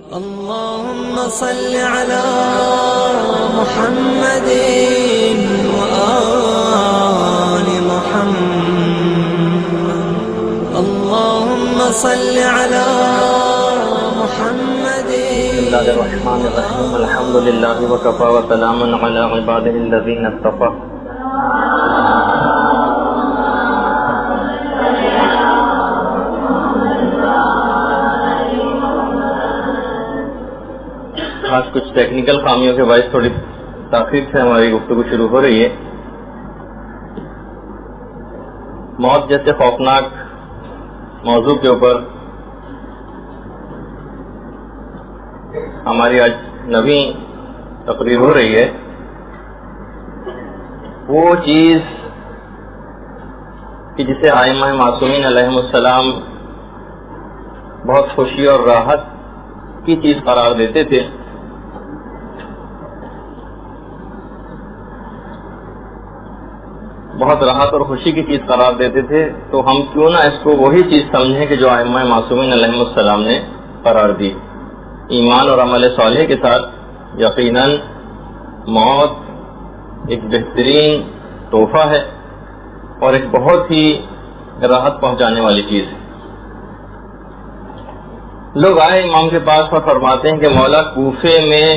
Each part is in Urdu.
اللهم صل على محمد وآل محمد. اللهم صل على محمد. بسم الله الرحمن الرحيم. الحمد لله وكفى وسلام على عباده الذين اصطفى. آج کچھ ٹیکنیکل خامیوں کے باعث تھوڑی تاخیر سے ہماری گفتگو شروع ہو رہی ہے. موت جیسے خوفناک موضوع کے اوپر ہماری آج نویں تقریر ہو رہی ہے. وہ چیز کہ جسے ائمہ معصومین علیہم السلام بہت خوشی اور راحت کی چیز قرار دیتے تھے، بہت راحت اور خوشی کی چیز قرار دیتے تھے، تو ہم کیوں نہ اس کو وہی چیز سمجھیں کہ جو ائمہ معصومین علیہم السلام نے قرار دی. ایمان اور عمل صالح کے ساتھ یقیناً موت ایک بہترین تحفہ ہے اور ایک بہت ہی راحت پہنچانے والی چیز ہے. لوگ آئے امام کے پاس اور فرماتے ہیں کہ مولا کوفے میں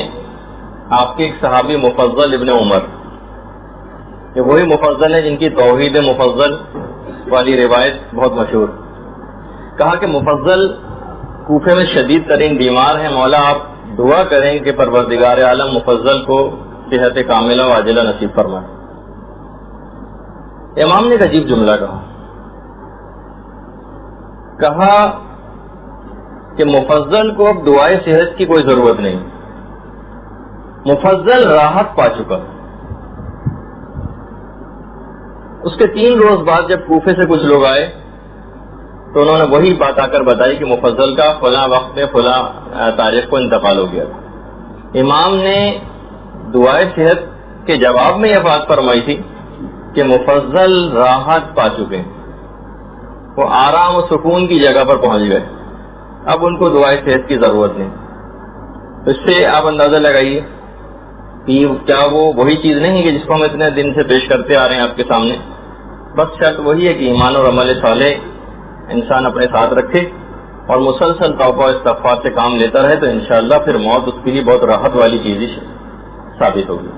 آپ کے ایک صحابی مفضل ابن عمر، کہ وہی مفضل ہے جن کی توحید مفضل والی روایت بہت مشہور، کہا کہ مفضل کوفے میں شدید ترین بیمار ہیں، مولا آپ دعا کریں کہ پروردگار عالم مفضل کو صحت کاملہ و عاجلہ نصیب فرمائے. امام نے ایک عجیب جملہ کہا کہ مفضل کو اب دعائے صحت کی کوئی ضرورت نہیں، مفضل راحت پا چکا. اس کے 3 روز بعد جب کوفے سے کچھ لوگ آئے تو انہوں نے وہی بات آ کر بتائی کہ مفضل کا فلاں وقت میں فلاں تاریخ کو انتقال ہو گیا. امام نے دعائے صحت کے جواب میں یہ بات فرمائی تھی کہ مفضل راحت پا چکے، وہ آرام و سکون کی جگہ پر پہنچ گئے، اب ان کو دعائے صحت کی ضرورت نہیں. اس سے آپ اندازہ لگائیے کہ کیا وہ وہی چیز نہیں کہ جس کو ہم اتنے دن سے پیش کرتے آ رہے ہیں آپ کے سامنے. بس شرط وہی ہے کہ ایمان اور عمل صالح انسان اپنے ساتھ رکھے اور مسلسل توبہ و استغفار سے کام لیتا رہے، تو انشاءاللہ پھر موت اس کے لیے بہت راحت والی چیز ہی ثابت ہوگی.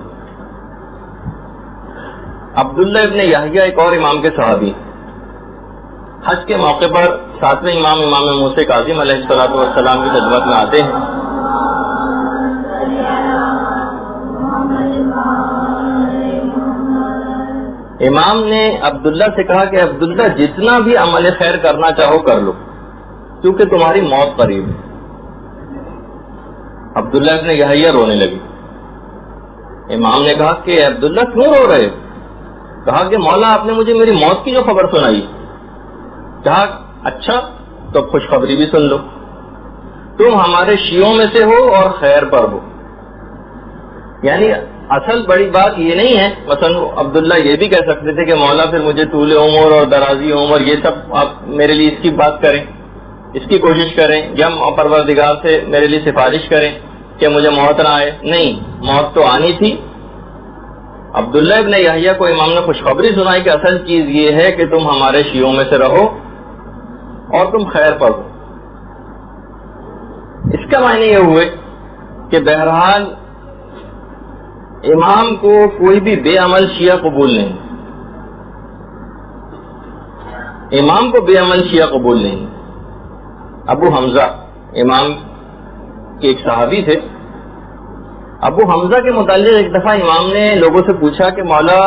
عبداللہ ابن یحییٰ ایک اور امام کے صحابی، حج کے موقع پر 7ویں امام موسیٰ کاظم علیہ السلام کی خدمت میں آتے ہیں. امام نے عبداللہ سے کہا کہ عبداللہ جتنا بھی عمل خیر کرنا چاہو کر لو کیونکہ تمہاری موت قریب ہے. عبداللہ ابن یحییٰ رونے لگی. امام نے کہا کہ عبداللہ کیوں رو رہے؟ کہا کہ مولا آپ نے مجھے میری موت کی جو خبر سنائی. کہا اچھا تو خوشخبری بھی سن لو، تم ہمارے شیعوں میں سے ہو اور خیر پر ہو. یعنی اصل بڑی بات یہ نہیں ہے، مثلا عبداللہ یہ بھی کہہ سکتے تھے کہ مولا پھر مجھے طول عمر اور درازی عمر یہ سب آپ میرے لیے اس کی بات کریں، اس کی کوشش کریں، یا پروردگار سے میرے لیے سفارش کریں کہ مجھے موت نہ آئے. نہیں، موت تو آنی تھی. عبداللہ ابن یحییٰ کو امام نے خوشخبری سنائی کہ اصل چیز یہ ہے کہ تم ہمارے شیعوں میں سے رہو اور تم خیر پر ہو. اس کا معنی یہ ہوئے کہ بہرحال امام کو کوئی بھی بے عمل شیعہ قبول نہیں، امام کو بے عمل شیعہ قبول نہیں. ابو حمزہ امام کے ایک صحابی تھے. ابو حمزہ کے متعلق ایک دفعہ امام نے لوگوں سے پوچھا کہ مولا،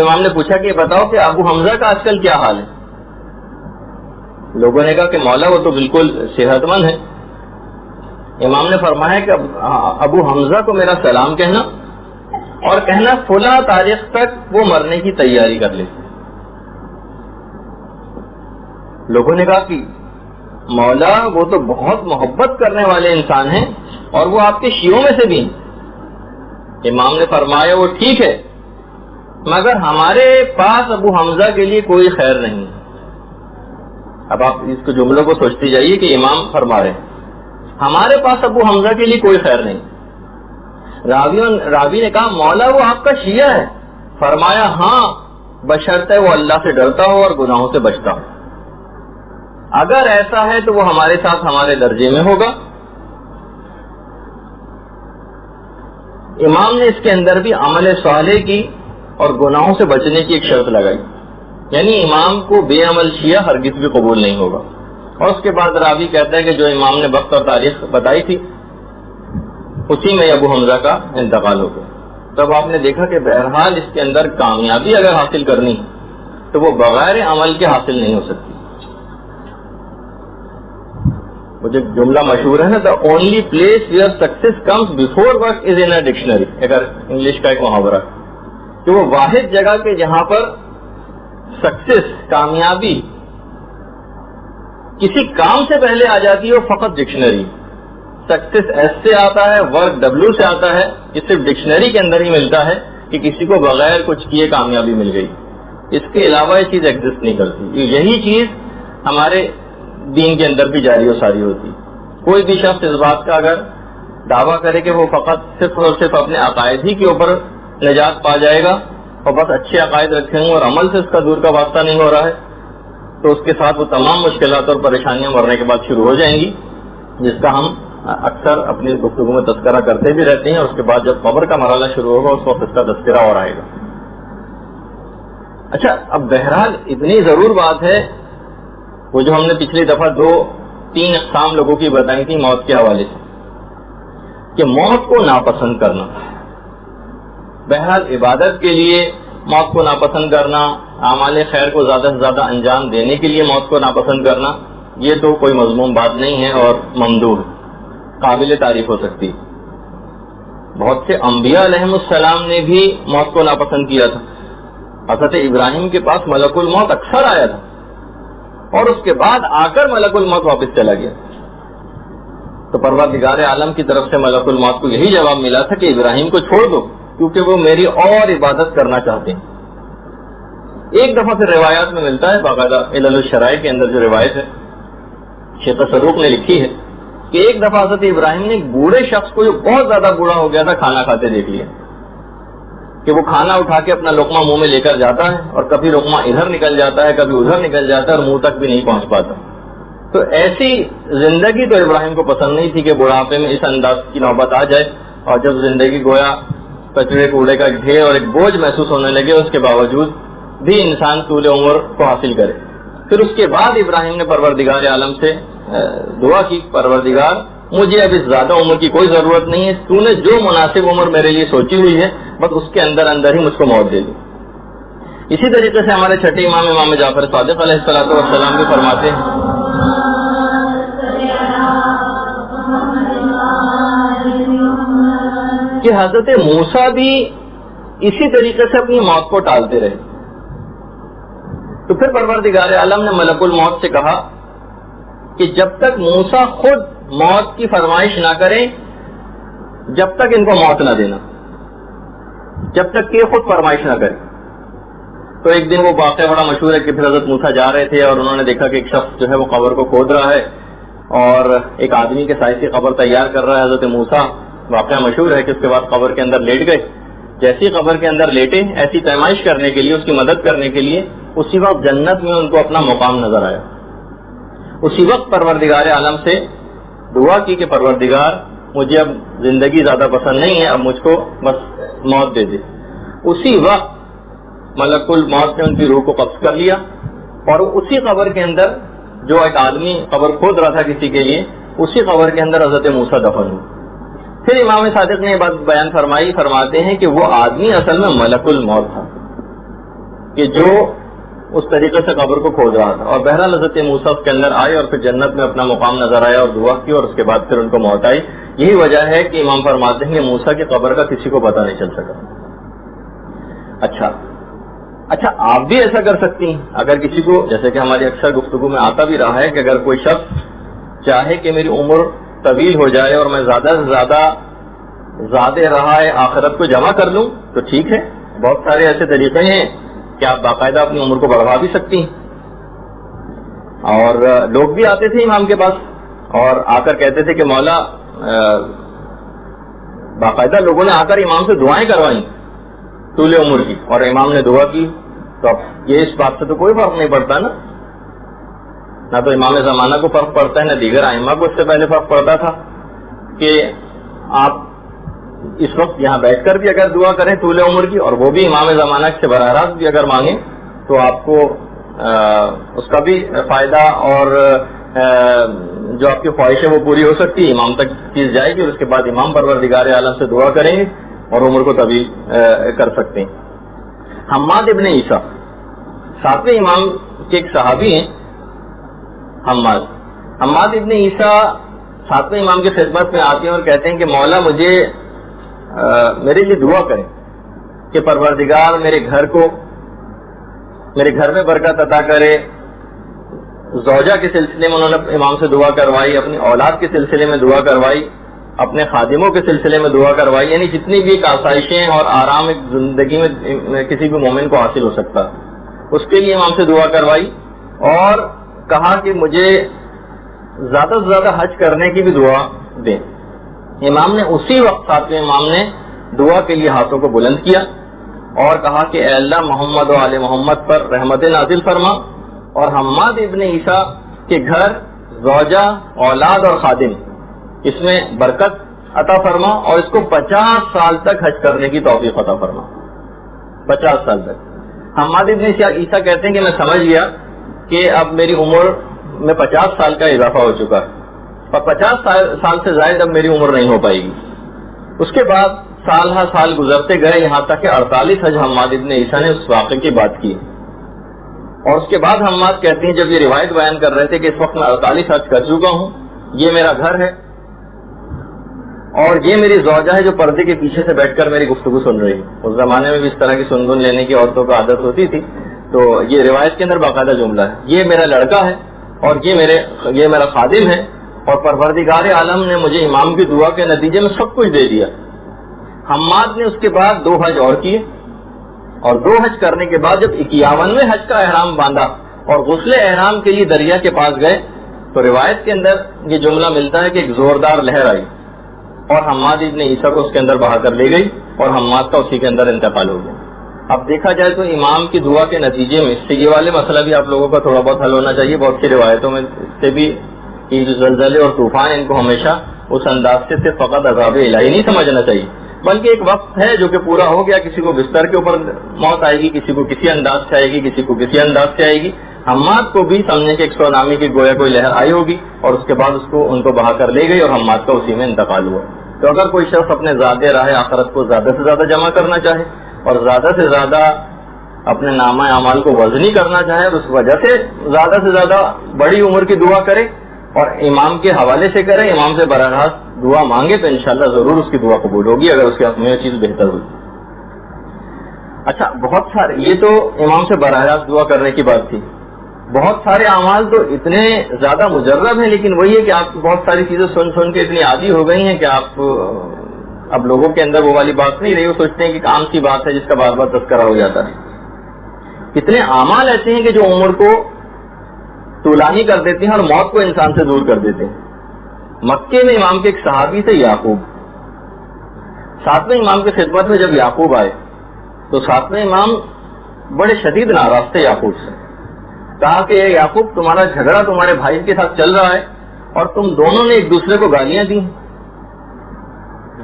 امام نے پوچھا کہ بتاؤ کہ ابو حمزہ کا آج کل کیا حال ہے؟ لوگوں نے کہا کہ مولا وہ تو بالکل صحت مند ہے. امام نے فرمایا کہ ابو حمزہ کو میرا سلام کہنا اور کہنا فلاں تاریخ تک وہ مرنے کی تیاری کر لے. لوگوں نے کہا کہ مولا وہ تو بہت محبت کرنے والے انسان ہیں اور وہ آپ کے شیعوں میں سے بھی ہیں. امام نے فرمایا وہ ٹھیک ہے مگر ہمارے پاس ابو حمزہ کے لیے کوئی خیر نہیں. اب آپ اس کو جملوں کو سوچتے جائیے کہ امام فرما رہے ہیں ہمارے پاس ابو حمزہ کے لیے کوئی خیر نہیں. راوی نے کہا مولا وہ آپ کا شیعہ ہے. فرمایا ہاں بشرطے وہ اللہ سے ڈرتا ہو اور گناہوں سے بچتا ہو. اگر ایسا ہے تو وہ ہمارے ساتھ ہمارے درجے میں ہوگا. امام نے اس کے اندر بھی عمل صالح کی اور گناہوں سے بچنے کی ایک شرط لگائی، یعنی امام کو بے عمل شیعہ ہرگز بھی قبول نہیں ہوگا. اور اس کے بعد راوی کہتا ہے کہ جو امام نے وقت اور تاریخ بتائی تھی اسی میں ابو حمزہ کا انتقال ہو گیا. تب آپ نے دیکھا کہ بہرحال اس کے اندر کامیابی اگر حاصل کرنی تو وہ بغیر عمل کے حاصل نہیں ہو سکتی. وہ جو جملہ مشہور ہے نا، the only place where success comes before work is in a dictionary, اگر انگلش کا ایک محاورہ، کہ وہ واحد جگہ کہ جہاں پر سکسیس کامیابی کسی کام سے پہلے آ جاتی ہے وہ فقط ڈکشنری. سکسیس ایس سے آتا ہے، ورک ڈبلو سے آتا ہے. یہ صرف ڈکشنری کے اندر ہی ملتا ہے کہ کسی کو بغیر کچھ کیے کامیابی مل گئی. اس کے علاوہ یہ چیز ایگزسٹ نہیں کرتی. یہی چیز ہمارے دین کے اندر بھی جاری و ساری ہوتی. کوئی بھی شخص اس بات کا اگر دعویٰ کرے کہ وہ فقط صرف اور صرف اپنے عقائد ہی کے اوپر نجات پا جائے گا اور بس اچھے عقائد رکھیں گے اور عمل سے اس کا دور کا واسطہ نہیں ہو رہا ہے، تو اس کے ساتھ وہ تمام مشکلات اور پریشانیاں مرنے کے بعد شروع ہو جائیں گی، جس کا ہم اکثر اپنی گفتگو میں تذکرہ کرتے بھی رہتے ہیں. اور اس کے بعد جب قبر کا مرحلہ شروع ہوگا اس وقت اس کا تذکرہ اور آئے گا. اچھا، اب بہرحال اتنی ضرور بات ہے، وہ جو ہم نے پچھلی دفعہ 2-3 اقسام لوگوں کی بتائی تھی موت کے حوالے سے، کہ موت کو ناپسند کرنا. بہرحال عبادت کے لیے موت کو ناپسند کرنا، اعمال خیر کو زیادہ سے زیادہ انجام دینے کے لیے موت کو ناپسند کرنا، یہ تو کوئی مذموم بات نہیں ہے اور ممدوح، قابل تعریف ہو سکتی. بہت سے انبیاء علیہم السلام نے بھی موت کو ناپسند کیا تھا. حضرت ابراہیم کے پاس ملک الموت اکثر آیا تھا اور اس کے بعد آ کر ملک الموت واپس چلا گیا. تو پروردگار عالم کی طرف سے ملک الموت کو یہی جواب ملا تھا کہ ابراہیم کو چھوڑ دو کیونکہ وہ میری اور عبادت کرنا چاہتے ہیں. ایک دفعہ پھر روایات میں ملتا ہے، باقاعدہ علل الشرائع کے اندر جو روایت ہے شیخ صدوق نے لکھی ہے کہ ایک دفعہ حضرت ابراہیم نے ایک بوڑھے شخص کو جو بہت زیادہ بوڑھا ہو گیا تھا کھانا کھاتے دیکھ لیا، کہ وہ کھانا اٹھا کے اپنا لقمہ منہ میں لے کر جاتا ہے اور کبھی لقمہ ادھر نکل جاتا ہے کبھی ادھر نکل جاتا ہے اور منہ تک بھی نہیں پہنچ پاتا. تو ایسی زندگی تو ابراہیم کو پسند نہیں تھی کہ بڑھاپے میں اس انداز کی نوبت آ جائے، اور جب زندگی گویا کچرے کوڑے کا ڈھیر اور ایک بوجھ محسوس ہونے لگے اس کے باوجود بھی انسان طول عمر کو حاصل کرے. پھر اس کے بعد ابراہیم نے پروردگار عالم سے دعا کی، پروردگار مجھے اب اس زیادہ عمر کی کوئی ضرورت نہیں ہے، تو نے جو مناسب عمر میرے لیے سوچی ہوئی ہے بس اس کے اندر اندر ہی مجھ کو موت دے دی. اسی طریقے سے ہمارے چھٹے امام جعفر صادق علیہ الصلوۃ والسلام بھی فرماتے ہیں کہ حضرت موسیٰ بھی اسی طریقے سے اپنی موت کو ٹالتے رہے. تو پھر پروردگار عالم نے ملک الموت سے کہا کہ جب تک موسیٰ خود موت کی فرمائش نہ کریں جب تک ان کو موت نہ دینا، جب تک کہ خود فرمائش نہ کریں. تو ایک دن وہ واقعہ بڑا مشہور ہے کہ پھر حضرت موسیٰ جا رہے تھے اور انہوں نے دیکھا کہ ایک شخص جو ہے وہ قبر کو کھود رہا ہے اور ایک آدمی کے سائز کی قبر تیار کر رہا ہے. حضرت موسیٰ واقعہ مشہور ہے کہ اس کے بعد قبر کے اندر لیٹ گئے. جیسی قبر کے اندر لیٹے ایسی پیمائش کرنے کے لیے، اس کی مدد کرنے کے لیے، اسی وقت جنت میں ان کو اپنا مقام نظر آیا. اسی وقت پروردگار عالم سے دعا کی کہ پروردگار مجھے اب زندگی زیادہ پسند نہیں ہے، اب مجھ کو بس موت دے دے. اسی وقت ملک الموت نے ان کی روح کو قبض کر لیا اور اسی قبر کے اندر جو ایک آدمی قبر کھود رہا تھا کسی کے لیے، اسی قبر کے اندر حضرت موسیٰ دفن ہوئے. پھر امام صادق نے یہ بات بیان فرماتے ہیں کہ وہ آدمی اصل میں ملک الموت تھا کہ جو اس طریقے سے قبر کو کھود رہا تھا. اور بہرحال حضرت موسیٰ اس کے اندر آئے اور پھر جنت میں اپنا مقام نظر آیا اور دعا کی اور اس کے بعد پھر ان کو موت آئی. یہی وجہ ہے کہ امام فرماتے ہیں کہ موسیٰ کی قبر کا کسی کو پتہ نہیں چل سکا. اچھا آپ بھی ایسا کر سکتی ہیں اگر کسی کو، جیسے کہ ہماری اکثر گفتگو میں آتا بھی رہا ہے کہ اگر کوئی شخص چاہے کہ میری عمر طویل ہو جائے اور میں زیادہ سے زیادہ رہا ہے آخرت کو جمع کر لوں تو ٹھیک ہے. بہت سارے ایسے طریقے ہیں کہ آپ باقاعدہ اپنی عمر کو بڑھوا بھی سکتی ہیں. اور لوگ بھی آتے تھے امام کے پاس اور آ کر کہتے تھے کہ مولا، باقاعدہ لوگوں نے آ کر امام سے دعائیں کروائی طول عمر کی، اور امام نے دعا کی. تو اب یہ اس بات سے تو کوئی فرق نہیں پڑتا نا، نہ تو امام زمانہ کو فرق پڑتا ہے، نہ دیگر ائمہ کو اس سے پہلے فرق پڑتا تھا کہ آپ اس وقت یہاں بیٹھ کر بھی اگر دعا کریں طول عمر کی، اور وہ بھی امام زمانہ سے براہ راست بھی اگر مانگیں، تو آپ کو اس کا بھی فائدہ اور جو آپ کی خواہش ہے وہ پوری ہو سکتی ہے، امام تک چیز جائے گی، اور اس کے بعد امام پروردگار عالم سے دعا کریں گے اور عمر کو طویل کر سکتے ہیں. حماد ابن عیسیٰ 7ویں امام کے ایک صحابی ہیں. حماد ابن عیسیٰ 7ویں امام کی خدمت میں آتے ہیں اور کہتے ہیں کہ مولا مجھے میرے لیے دعا کریں کہ پروردگار میرے گھر میں برکت عطا کرے. زوجہ کے سلسلے میں انہوں نے امام سے دعا کروائی، اپنی اولاد کے سلسلے میں دعا کروائی، اپنے خادموں کے سلسلے میں دعا کروائی، یعنی جتنی بھی آسائشیں اور آرام ایک زندگی میں کسی بھی مومن کو حاصل ہو سکتا اس کے لیے امام سے دعا کروائی، اور کہا کہ مجھے زیادہ سے زیادہ حج کرنے کی بھی دعا دیں. امام نے اسی وقت 7ویں امام نے دعا کے لیے ہاتھوں کو بلند کیا اور کہا کہ اے اللہ محمد و آل محمد پر رحمت نازل فرما، اور حماد ابن عیسیٰ کے گھر، زوجہ، اولاد اور خادم اس میں برکت عطا فرما، اور اس کو 50 سال تک حج کرنے کی توفیق عطا فرما. 50 سال تک. حماد ابن عیسیٰ کہتے ہیں کہ میں سمجھ گیا کہ اب میری عمر میں 50 سال کا اضافہ ہو چکا ہے، اور 50 سال سے زائد اب میری عمر نہیں ہو پائے گی. اس کے بعد سال ہر سال گزرتے گئے، یہاں تک کہ 48 حج حماد ابن عیسیٰ نے اس واقعے کی بات کی. اور اس کے بعد حماد کہتے ہیں جب یہ روایت بیان کر رہے تھے کہ اس وقت میں 48 حج کر چکا ہوں، یہ میرا گھر ہے اور یہ میری زوجہ ہے جو پردے کے پیچھے سے بیٹھ کر میری گفتگو سن رہی ہے. اس زمانے میں بھی اس طرح کی سنگن لینے کی عورتوں کو عادت ہوتی تھی، تو یہ روایت کے اندر باقاعدہ جملہ ہے. یہ میرا لڑکا ہے اور یہ میرا خادم ہے، اور پروردگار عالم نے مجھے امام کی دعا کے نتیجے میں سب کچھ دے دیا. حماد نے اس کے بعد 2 حج اور کیے، اور 2 حج کرنے کے بعد جب 51ویں حج کا احرام باندھا اور غسل احرام کے لیے دریا کے پاس گئے، تو روایت کے اندر یہ جملہ ملتا ہے کہ ایک زوردار لہر آئی اور حماد ابن عیسیٰ کو اس کے اندر بہا کر لے گئی، اور حماد کا اسی کے اندر انتقال ہو گیا. اب دیکھا جائے تو امام کی دعا کے نتیجے میں اس سے یہ والے مسئلہ بھی آپ لوگوں کا تھوڑا بہت حل ہونا چاہیے. بہت سی روایتوں میں اس سے بھی کہ زلزلے اور طوفان ان کو ہمیشہ اس انداز سے صرف فقط عذاب الہی نہیں سمجھنا چاہیے، بلکہ ایک وقت ہے جو کہ پورا ہو گیا. کسی کو بستر کے اوپر موت آئے گی، کسی کو کسی انداز سے آئے گی، کسی کو کسی انداز سے آئے گی. حماد کو بھی سمجھنے کے 100 نامی کی گویا کوئی لہر آئی ہوگی، اور اس کے بعد ان کو بہا کر لے گئی اور حماد کا اسی میں انتقال ہوا. تو اگر کوئی شخص اپنے زیادہ راہ آخرت کو زیادہ سے زیادہ جمع کرنا چاہے اور زیادہ سے زیادہ اپنے نامہ اعمال کو وزنی کرنا چاہے، اور اس وجہ سے زیادہ بڑی عمر کی دعا کرے اور امام کے حوالے سے کرے، امام سے براہ راست دعا مانگے، تو انشاءاللہ ضرور اس کی دعا قبول ہوگی اگر اس کے حق میں یہ چیز بہتر ہوگی. اچھا، بہت سارے، یہ تو امام سے براہ راست دعا کرنے کی بات تھی. بہت سارے اعمال تو اتنے زیادہ مجرب ہیں، لیکن وہی ہے کہ آپ بہت ساری چیزیں سن کے اتنی عادی ہو گئی ہیں کہ آپ اب لوگوں کے اندر وہ والی بات نہیں رہی. وہ سوچتے ہیں کہ عام سی بات ہے جس کا بار بار تذکرہ ہو جاتا ہے. کتنے اعمال ایسے ہیں کہ جو عمر کو طولانی کر دیتے ہیں اور موت کو انسان سے دور کر دیتے ہیں. مکے میں امام کے ایک صحابی تھے یعقوب. 7ویں امام کی خدمت میں جب یعقوب آئے تو 7ویں امام بڑے شدید ناراض تھے یعقوب سے. کہا کہ یعقوب، تمہارا جھگڑا تمہارے بھائی کے ساتھ چل رہا ہے اور تم دونوں نے ایک دوسرے کو گالیاں دی.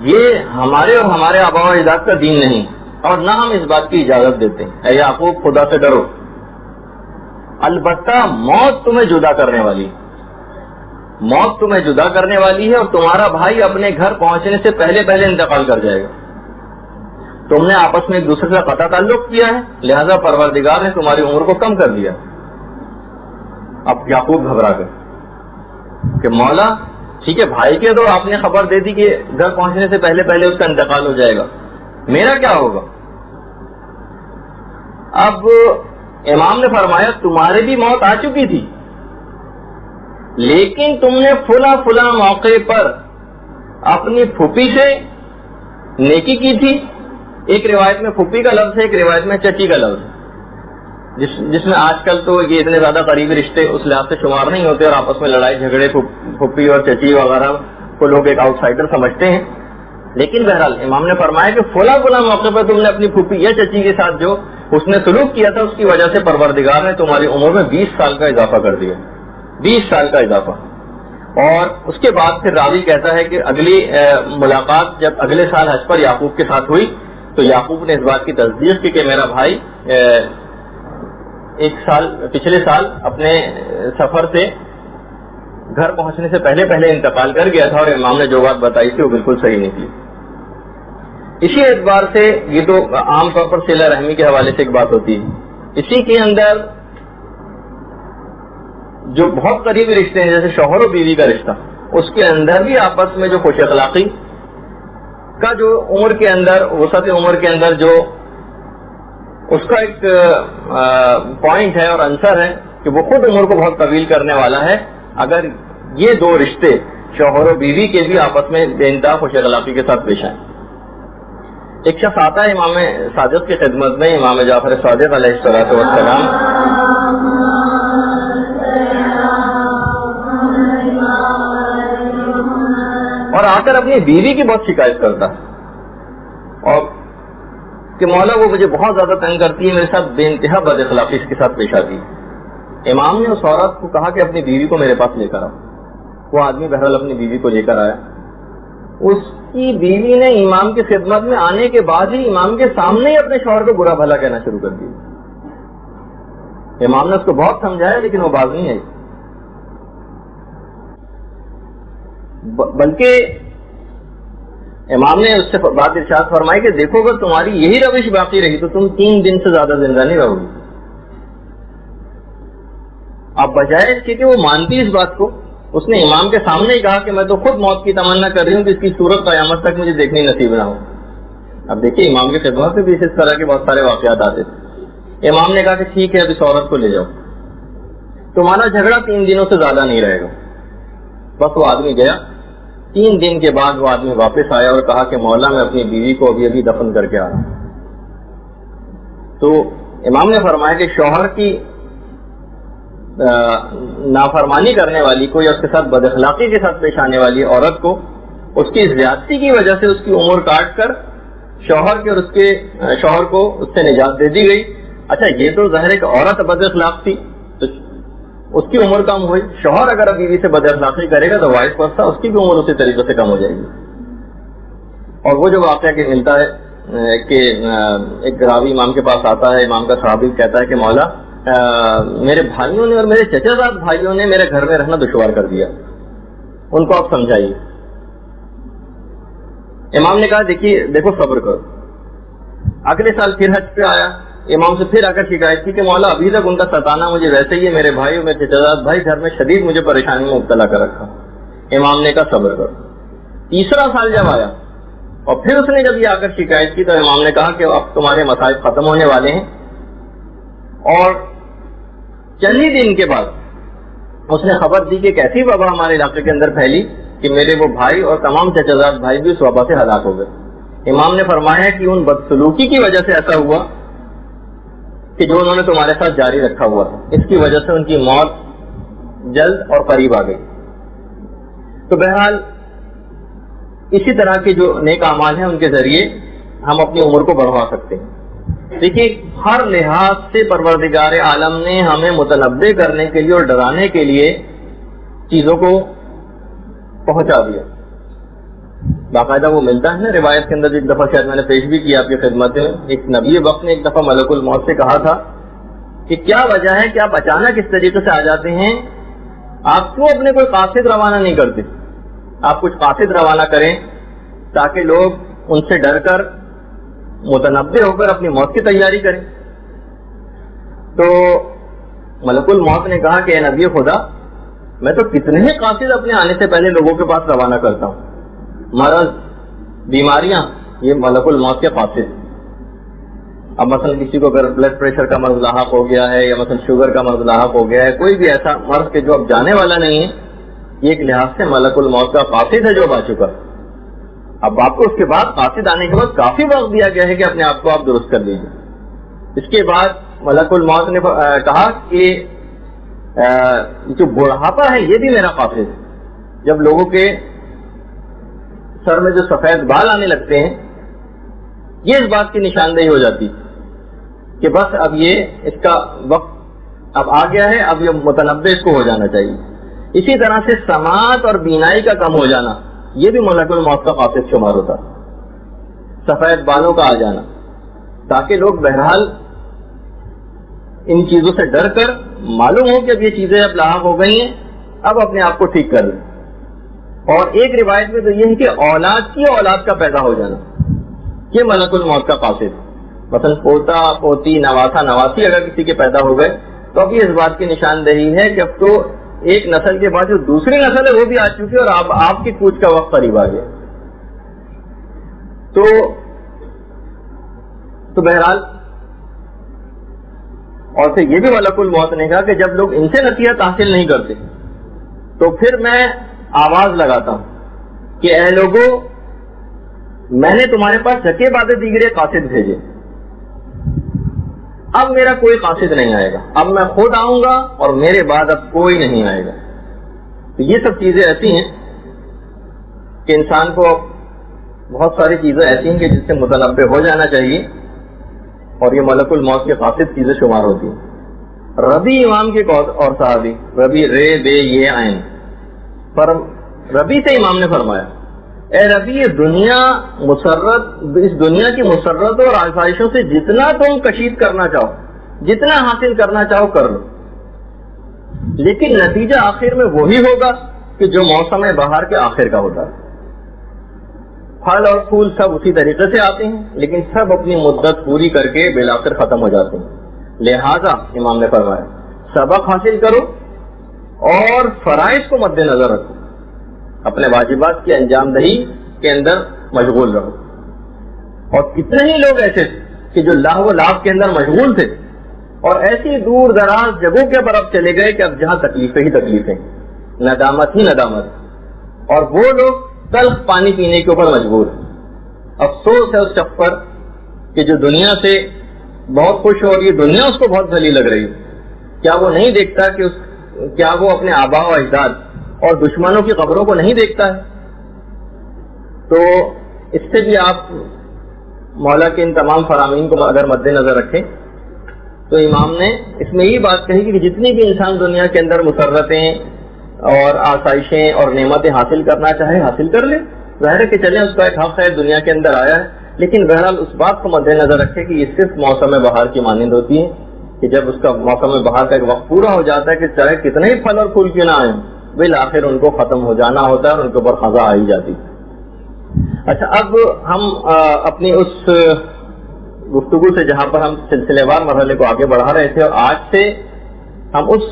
یہ ہمارے اور ہمارے آباء و اجداد کا دین نہیں، اور نہ ہم اس بات کی اجازت دیتے ہیں. اے یعقوب، خدا سے ڈرو. البتہ موت تمہیں جدا کرنے والی ہے اور تمہارا بھائی اپنے گھر پہنچنے سے پہلے انتقال کر جائے گا. تم نے آپس میں ایک دوسرے سے قطع تعلق کیا ہے، لہذا پروردگار نے تمہاری عمر کو کم کر دیا. اب یعقوب گھبرا گئے کہ مولا ٹھیک ہے، بھائی کے تو آپ نے خبر دے دی کہ گھر پہنچنے سے پہلے اس کا انتقال ہو جائے گا، میرا کیا ہوگا؟ اب امام نے فرمایا تمہاری بھی موت آ چکی تھی، لیکن تم نے فلاں موقع پر اپنی پھوپھی سے نیکی کی تھی. ایک روایت میں پھوپھی کا لفظ ہے، ایک روایت میں چچی کا لفظ ہے. جس میں آج کل تو یہ اتنے زیادہ قریبی رشتے اس لحاظ سے شمار نہیں ہوتے اور آپس میں لڑائی جھگڑے پھپھی اور چچی وغیرہ کو لوگ ایک آؤٹ سائڈر سمجھتے ہیں. لیکن بہرحال امام نے فرمایا کہ فلاں موقع پر تم نے اپنی پھوپھی یا چچی کے ساتھ جو اس نے سلوک کیا تھا اس کی وجہ سے پروردگار نے تمہاری عمر میں 20 سال کا اضافہ کر دیا. 20 سال کا اضافہ. اور اس کے بعد پھر راوی کہتا ہے کہ اگلی ملاقات جب اگلے سال حج پر یعقوب کے ساتھ ہوئی تو یعقوب نے اس بات کی تصدیق کی کہ میرا بھائی پچھلے سال اپنے سفر سے گھر پہنچنے سے پہلے انتقال کر گیا تھا اور امام نے جو بات بتائی تھی وہ بالکل صحیح نکلی. اسی اعتبار سے یہ تو عام طور پر صلہ رحمی کے حوالے سے ایک بات ہوتی ہے. اسی کے اندر جو بہت قریبی رشتے ہیں جیسے شوہر و بیوی کا رشتہ, اس کے اندر بھی آپس میں جو خوش اخلاقی کا جو عمر کے اندر وسعت عمر کے اندر جو اس کا ایک پوائنٹ ہے اور عنصر ہے کہ وہ خود عمر کو بہت طویل کرنے والا ہے, اگر یہ دو رشتے شوہر و بیوی کے بھی آپس میں بے انتہا خوش اخلاقی کے ساتھ پیش آئیں. ایک شخص آتا ہے امام صادق کی خدمت میں, امام جعفر صادق علیہ السلام, اور آ کر اپنی بیوی کی بہت شکایت کرتا ہے اور کہ مولا وہ مجھے بہت زیادہ تنگ کرتی ہے, میرے ساتھ بے انتہا بد اخلاقی اس کے ساتھ پیش آتی ہے. امام نے اس عورت کو کہا کہ اپنی بیوی کو میرے پاس لے کر آؤ. وہ آدمی بہرحال اپنی بیوی کو لے کر آیا. اس کی بیوی نے امام کی خدمت میں آنے کے بعد ہی امام کے سامنے ہی اپنے شوہر کو برا بھلا کہنا شروع کر دیا. امام نے اس کو بہت سمجھایا لیکن وہ باز نہیں آئی, بلکہ امام نے اس سے بات ارشاد فرمائی کہ دیکھو اگر تمہاری یہی روش باقی رہی تو تم 3 دن سے زیادہ زندہ نہیں رہو گی. اب بجائے اس کے کہ وہ مانتی اس بات کو, اس نے امام کے سامنے ہی کہا کہ میں تو خود موت کی تمنا کر رہی ہوں کہ اس کی صورت قیامت تک مجھے دیکھنی نصیب نہ ہو. اب دیکھیے امام کی خدمت میں بھی اس طرح کے بہت سارے واقعات آتے تھے. امام نے کہا کہ ٹھیک ہے اب اس عورت کو لے جاؤ, تمہارا جھگڑا 3 دنوں سے زیادہ نہیں رہے گا. بس وہ آدمی گیا. 3 دن کے بعد وہ آدمی واپس آیا اور کہا کہ مولا میں اپنی بیوی کو ابھی دفن کر کے آ رہا ہوں. تو امام نے فرمایا کہ شوہر کی نافرمانی کرنے والی کو یا اس کے ساتھ بد اخلاقی کے ساتھ پیش آنے والی عورت کو اس کی زیادتی کی وجہ سے اس کی عمر کاٹ کر شوہر کے اور اس کے شوہر کو اس سے نجات دے دی گئی. اچھا یہ تو ظاہر ہے کہ عورت بد اخلاق تھی تو اس کی عمر کم ہوئی. شوہر اگر بیوی سے بد اخلاقی کرے گا تو وائس ورثہ اس کی بھی عمر اسی طریقے سے کم ہو جائے گی. اور وہ جو واقعہ کہ ملتا ہے کہ ایک راوی امام کے پاس آتا ہے, امام کا صحابی کہتا ہے کہ مولا میرے بھائیوں نے اور میرے چچا زاد بھائیوں نے میرے گھر میں رہنا دشوار کر دیا, ان کو آپ سمجھائیے. امام نے کہا دیکھو صبر کرو. اگلے سال پھر حج پہ آیا, امام سے پھر آ کر شکایت کی کہ مولا ابھی تک ان کا ستانا مجھے ویسے ہی ہے, میرے بھائی اور میرے چچا زاد بھائی گھر میں شدید مجھے پریشانی میں مبتلا کر رکھا. امام نے کہا صبر کرو. تیسرا سال جب آیا اور پھر اس نے جب یہ آ کر شکایت کی تو امام نے کہا کہ اب تمہارے مسائل ختم ہونے والے ہیں. اور چند ہی دن کے بعد اس نے خبر دی کہ ایک ایسی وبا ہمارے علاقے کے اندر پھیلی کہ میرے وہ بھائی اور تمام چچا زاد بھائی بھی اس وبا سے ہلاک ہو گئے. امام نے فرمایا کہ ان بدسلوکی کی وجہ سے ایسا ہوا کہ جو انہوں نے تمہارے ساتھ جاری رکھا ہوا تھا, اس کی وجہ سے ان کی موت جلد اور قریب آ گئی. تو بہرحال اسی طرح کے جو نیک اعمال ہیں ان کے ذریعے ہم اپنی عمر کو بڑھوا سکتے ہیں. دیکھیے ہر لحاظ سے پروردگار عالم نے ہمیں متنبع کرنے کے لیے اور ڈرانے کے لیے چیزوں کو پہنچا دیا. باقاعدہ وہ ملتا ہے نا روایت کے اندر, ایک دفعہ شاید میں نے پیش بھی کیا آپ کی خدمت میں, ایک نبی وقت نے ایک دفعہ ملک الموت سے کہا تھا کہ کیا وجہ ہے کہ آپ اچانک اس طریقے سے آ جاتے ہیں, آپ کیوں اپنے کوئی قاصد روانہ نہیں کرتے؟ آپ کچھ قاصد روانہ کریں تاکہ لوگ ان سے ڈر کر متنبع ہو کر اپنی موت کی تیاری کریں. تو ملک الموت نے کہا کہ اے نبی خدا, میں تو کتنے ہی قاصد اپنے آنے سے پہلے لوگوں کے پاس روانہ کرتا ہوں. مرض, بیماریاں, یہ ملک الموت کے قاصد. اب مثلا کسی کو اگر بلڈ پریشر کا مرض لاحق ہو گیا ہے یا مثلا شوگر کا مرض لاحق ہو گیا ہے, کوئی بھی ایسا مرض کہ جو اب جانے والا نہیں ہے, یہ ایک لحاظ سے ملک الموت کا قاصد ہے جو آ چکا. اب آپ کو اس کے بعد قاصد آنے کے بعد کافی وقت دیا گیا ہے کہ اپنے آپ کو آپ درست کر لیجیے. اس کے بعد ملک الموت نے کہا کہ جو بڑھاپا ہے یہ بھی میرا قاصد ہے. جب لوگوں کے سر میں جو سفید بال آنے لگتے ہیں یہ اس بات کی نشاندہی ہو جاتی کہ بس اب یہ اس کا وقت اب آ گیا ہے, اب یہ متنبع اس کو ہو جانا چاہیے. اسی طرح سے سماعت اور بینائی کا کم ہو جانا یہ بھی ملک الموت کا قاصد شمار ہوتا, سفید بالوں کا آ جانا, تاکہ لوگ بہرحال ان چیزوں سے ڈر کر معلوم ہو کہ اب یہ چیزیں اب لاحق ہو گئی ہیں, اب اپنے آپ کو ٹھیک کر لیں. اور ایک روایت میں تو یہ ہے کہ اولاد کی اولاد کا پیدا ہو جانا یہ ملک الموت کا قاصد. مثلا پوتا پوتی نواسا نواسی اگر کسی کے پیدا ہو گئے تو اب یہ اس بات کی نشاندہی ہے کہ اب تو ایک نسل کے بعد جو دوسری نسل ہے وہ بھی آ چکی ہے اور اب آپ کی کوچ کا وقت قریب آ گیا. تو بہرحال اور پھر یہ بھی ملک الموت نے کہا کہ جب لوگ ان سے نصیحت حاصل نہیں کرتے تو پھر میں آواز لگاتا ہوں کہ اے لوگوں میں نے تمہارے پاس جکے بعد دیگرے قاصد بھیجے, اب میرا کوئی قاصد نہیں آئے گا, اب میں خود آؤں گا اور میرے بعد اب کوئی نہیں آئے گا. تو یہ سب چیزیں ایسی ہیں کہ انسان کو بہت ساری چیزیں ایسی ہیں کہ جس سے متنبع ہو جانا چاہیے اور یہ ملک الموت کے قاصد چیزیں شمار ہوتی ہیں. ربی امام کے اور صحابی ربی رے بے یہ آئین ربی سے امام نے فرمایا اے ربی یہ دنیا مسرت, اس دنیا کی مسرت اور آسائشوں سے جتنا تم کشید کرنا چاہو, جتنا حاصل کرنا چاہو کر لو, لیکن نتیجہ آخر میں وہی ہوگا کہ جو موسم بہار کے آخر کا ہوتا ہے. پھل اور پھول سب اسی طریقے سے آتے ہیں لیکن سب اپنی مدت پوری کر کے بالآخر ختم ہو جاتے ہیں. لہذا امام نے فرمایا سبق حاصل کرو اور فرائض کو مد نظر رکھو, اپنے واجبات کی انجام دہی کے اندر مشغول رہو. اور کتنے ہی لوگ ایسے تھے کہ جو لاہ و لابھ کے اندر مشغول تھے اور ایسی دور دراز جگہوں کے پر اب چلے گئے کہ اب جہاں تکلیفیں ہی تکلیفیں, ندامت ہی ندامت, اور وہ لوگ تلخ پانی پینے کے اوپر مجبور. افسوس ہے اس شخص پر کہ جو دنیا سے بہت خوش ہو اور یہ دنیا اس کو بہت ذلیل لگ رہی ہے. کیا وہ نہیں دیکھتا کہ کیا وہ اپنے آبا و اجداد اور دشمنوں کی قبروں کو نہیں دیکھتا ہے؟ تو اس سے بھی آپ مولا کے ان تمام فرامین کو اگر مد نظر رکھیں تو امام نے اس میں یہ بات کہی کہ جتنی بھی انسان دنیا کے اندر مسرتیں اور آسائشیں اور نعمتیں حاصل کرنا چاہے حاصل کر لے. ظاہر ہے کہ چلیں اس کا ایک حق ہے, دنیا کے اندر آیا ہے, لیکن بہرحال اس بات کو مد نظر رکھے کہ یہ صرف موسم بہار کی مانند ہوتی ہے کہ جب اس کا موسم بہار کا ایک وقت پورا ہو جاتا ہے کہ چاہے کتنے ہی پھل اور پھول کیوں نہ آئیں بالآخر ان کو ختم ہو جانا ہوتا ہے اور ان کے اوپر خزاں آئی جاتی. اچھا, اب ہم اپنی اس گفتگو سے جہاں پر ہم سلسلے وار مرحلے کو آگے بڑھا رہے تھے اور آج سے ہم اس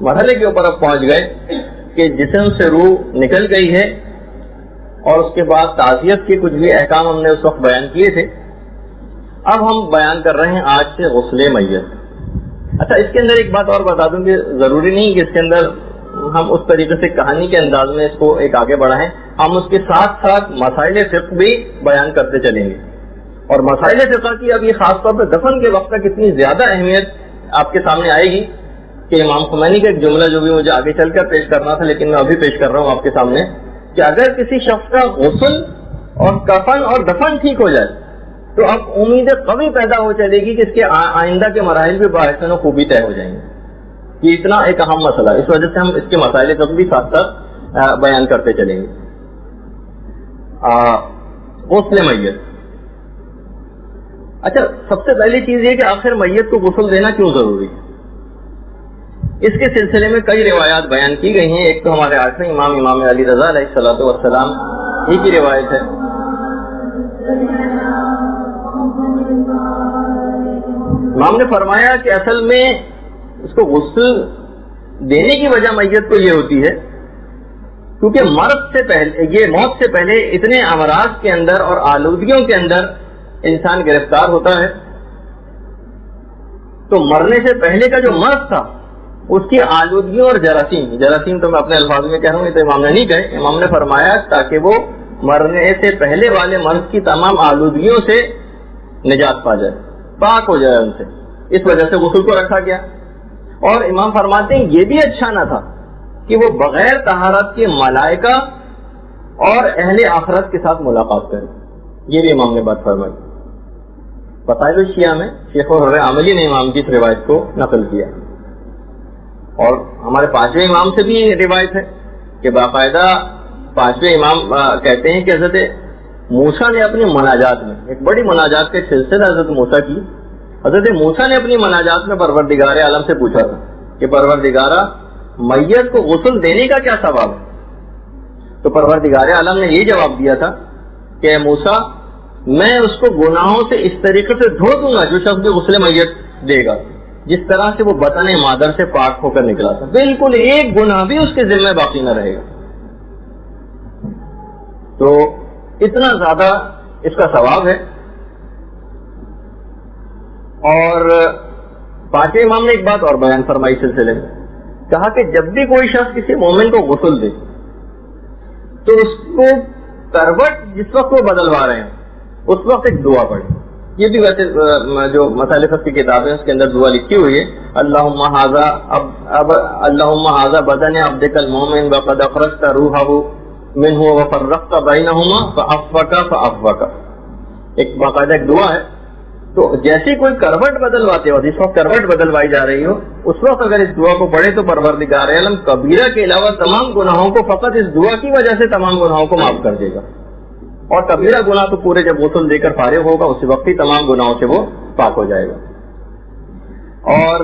مرحلے کے اوپر اب پہنچ گئے کہ جسم سے روح نکل گئی ہے اور اس کے بعد تعزیت کے کچھ بھی احکام ہم نے اس وقت بیان کیے تھے. اب ہم بیان کر رہے ہیں آج سے غسل میت. اچھا, اس کے اندر ایک بات اور بتا دوں کہ ضروری نہیں کہ اس کے اندر ہم اس طریقے سے کہانی کے انداز میں اس کو ایک آگے بڑھائیں, ہم اس کے ساتھ ساتھ مسائل فقہ بھی بیان کرتے چلیں گے. اور مسائل فقہ کی اب یہ خاص طور پہ دفن کے وقت تک اتنی زیادہ اہمیت آپ کے سامنے آئے گی کہ امام خمینی کا ایک جملہ جو بھی مجھے آگے چل کر پیش کرنا تھا لیکن میں ابھی پیش کر رہا ہوں آپ کے سامنے کہ اگر کسی شخص کا غسل اور کفن اور دفن ٹھیک ہو جائے تو اب امید قوی پیدا ہو چلے گی کہ اس کے آئندہ کے مراحل بھی باحسن و خوبی طے ہو جائیں گے. یہ اتنا ایک اہم مسئلہ ہے, اس وجہ سے ہم اس کے مسائل تک بھی ساتھ ساتھ بیان کرتے چلیں گے. غسل میت. اچھا, سب سے پہلی چیز یہ کہ آخر میت کو غسل دینا کیوں ضروری ہے؟ اس کے سلسلے میں کئی روایات بیان کی گئی ہیں. ایک تو ہمارے آٹھویں امام علی رضا علیہ الصلوۃ والسلام ہی کی روایت ہے. امام نے فرمایا کہ اصل میں اس کو غسل دینے کی وجہ میت کو یہ ہوتی ہے کیونکہ مرض سے پہلے, یہ موت سے پہلے اتنے امراض کے اندر اور آلودگیوں کے اندر انسان گرفتار ہوتا ہے, تو مرنے سے پہلے کا جو مرض تھا اس کی آلودگیوں اور جراثیم تو میں اپنے الفاظ میں کہہ رہا ہوں, یہ تو امام نے نہیں کہے. امام نے فرمایا تاکہ وہ مرنے سے پہلے والے مرض کی تمام آلودگیوں سے نجات پا جائے, پاک ہو جائے ان سے, اس وجہ سے غسل کو رکھا گیا. اور امام فرماتے ہیں یہ بھی اچھا نہ تھا کہ وہ بغیر طہارت کے ملائکہ اور اہل آخرت کے ساتھ ملاقات کرے. یہ بھی امام نے بات فرمائی. فضائل الشیعہ میں شیخ عملی نے امام کی اس روایت کو نقل کیا. اور ہمارے پانچویں امام سے بھی یہ روایت ہے کہ باقاعدہ پانچویں امام کہتے ہیں کہ حضرت موسیٰ نے اپنی مناجات میں، ایک بڑی مناجات کے سلسلہ حضرت موسیٰ کی، حضرت موسیٰ نے اپنی مناجات میں پروردگار عالم سے پوچھا تھا کہ پروردگارہ میت کو غسل دینے کا کیا ثواب ہے؟ تو پروردگار عالم نے یہ جواب دیا تھا کہ اے موسیٰ میں اس کو گناہوں سے اس طریقے سے دھو دوں گا جو شخص بھی غسل میت دے گا جس طرح سے وہ بطن مادر سے پاک ہو کر نکلا تھا، بالکل ایک گناہ بھی اس کے ذمہ باقی نہ رہے گا. تو اتنا زیادہ اس کا ثواب ہے. اور پانچویں امام نے ایک بات اور بیان فرمائی سلسلے میں، کہا کہ جب بھی کوئی شخص کسی مومن کو غسل دے تو اس کو کروٹ جس وقت وہ بدلوا رہے ہیں اس وقت ایک دعا پڑھے. یہ بھی ویسے جو مسائل فقہ کی کتاب ہے اس کے اندر دعا لکھی ہوئی ہے، اللہم ھذا بدن عبدک المؤمن وقد اخرجت روحہ منہ وفرقت بینہما فعفوک. ایک باقاعدہ ایک دعا ہے. تو جیسے کوئی کروٹ بدلواتے ہو، جس وقت کروٹ بدلوائی جا رہی ہو اس وقت اگر اس دعا کو پڑھے تو پروردگار عالم کبیرہ کے علاوہ تمام گناہوں کو فقط اس دعا کی وجہ سے تمام گناہوں کو معاف کر دے گا. اور کبیرہ گناہ تو پورے جب غسل دے کر فارغ ہوگا اسی وقت ہی تمام گناہوں سے وہ پاک ہو جائے گا. اور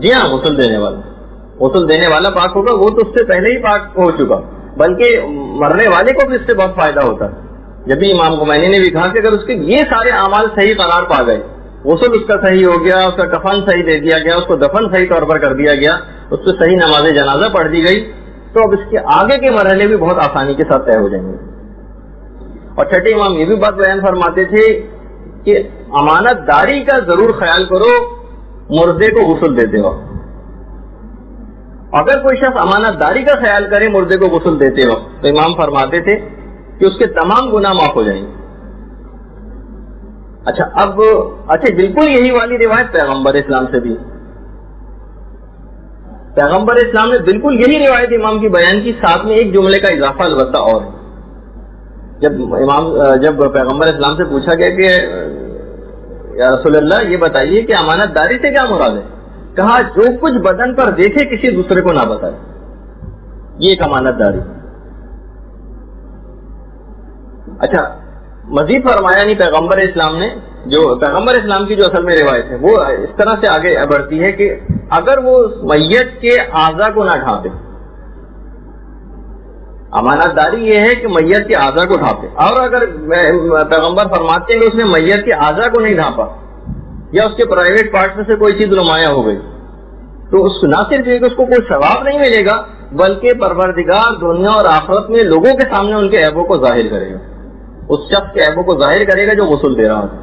جی ہاں، غسل دینے والا پاک ہوگا. وہ تو اس سے پہلے ہی پاک ہو چکا، بلکہ مرنے والے کو بھی اس سے بہت فائدہ ہوتا ہے. جب بھی امام خمینی نے بھی کہا کہ اگر اس کے یہ سارے اعمال صحیح قرار پا گئے، غسل اس کا صحیح ہو گیا، اس کا کفن صحیح دے دیا گیا، اس کو دفن صحیح طور پر کر دیا گیا، اس سے صحیح نماز جنازہ پڑھ دی گئی، تو اب اس کے آگے کے مرحلے بھی بہت آسانی کے ساتھ طے ہو جائیں گے. اور چھٹے امام یہ بھی بات بیان فرماتے تھے کہ امانت داری کا ضرور خیال کرو مردے کو غسل دیتے وقت. اگر کوئی شخص امانت داری کا خیال کرے مردے کو غسل دیتے وقت تو امام فرماتے تھے کہ اس کے تمام گناہ معاف ہو جائیں گے. اچھا بالکل یہی والی روایت پیغمبر اسلام سے بھی، پیغمبر اسلام نے بالکل یہی روایت امام کی بیان کی، ساتھ میں ایک جملے کا اضافہ البتہ اور. جب پیغمبر اسلام سے پوچھا گیا کہ یا رسول اللہ یہ بتائیے کہ امانت داری سے کیا مراد ہے، کہا جو کچھ بدن پر دیکھے کسی دوسرے کو نہ بتائے، یہ ایک امانت داری. اچھا مزید فرمایا نہیں پیغمبر اسلام نے، جو پیغمبر اسلام کی جو اصل میں روایت ہے وہ اس طرح سے آگے بڑھتی ہے کہ اگر وہ میت کے اعضاء کو نہ ڈھانپے، امانت داری یہ ہے کہ میت کے اعضاء کو ڈھانپے، اور اگر پیغمبر فرماتے ہیں کہ اس نے میت کے اعضاء کو نہیں ڈھانپا یا اس کے پرائیویٹ پارٹ میں سے کوئی چیز نمایاں ہو گئی تو اس نہ صرف یہ کہ اس کو کوئی ثواب نہیں ملے گا بلکہ پروردگار دنیا اور آخرت میں لوگوں کے سامنے ان کے عیبوں کو ظاہر کرے گا، اس شخص کے عیبوں کو ظاہر کرے گا جو غسل دے رہا ہے.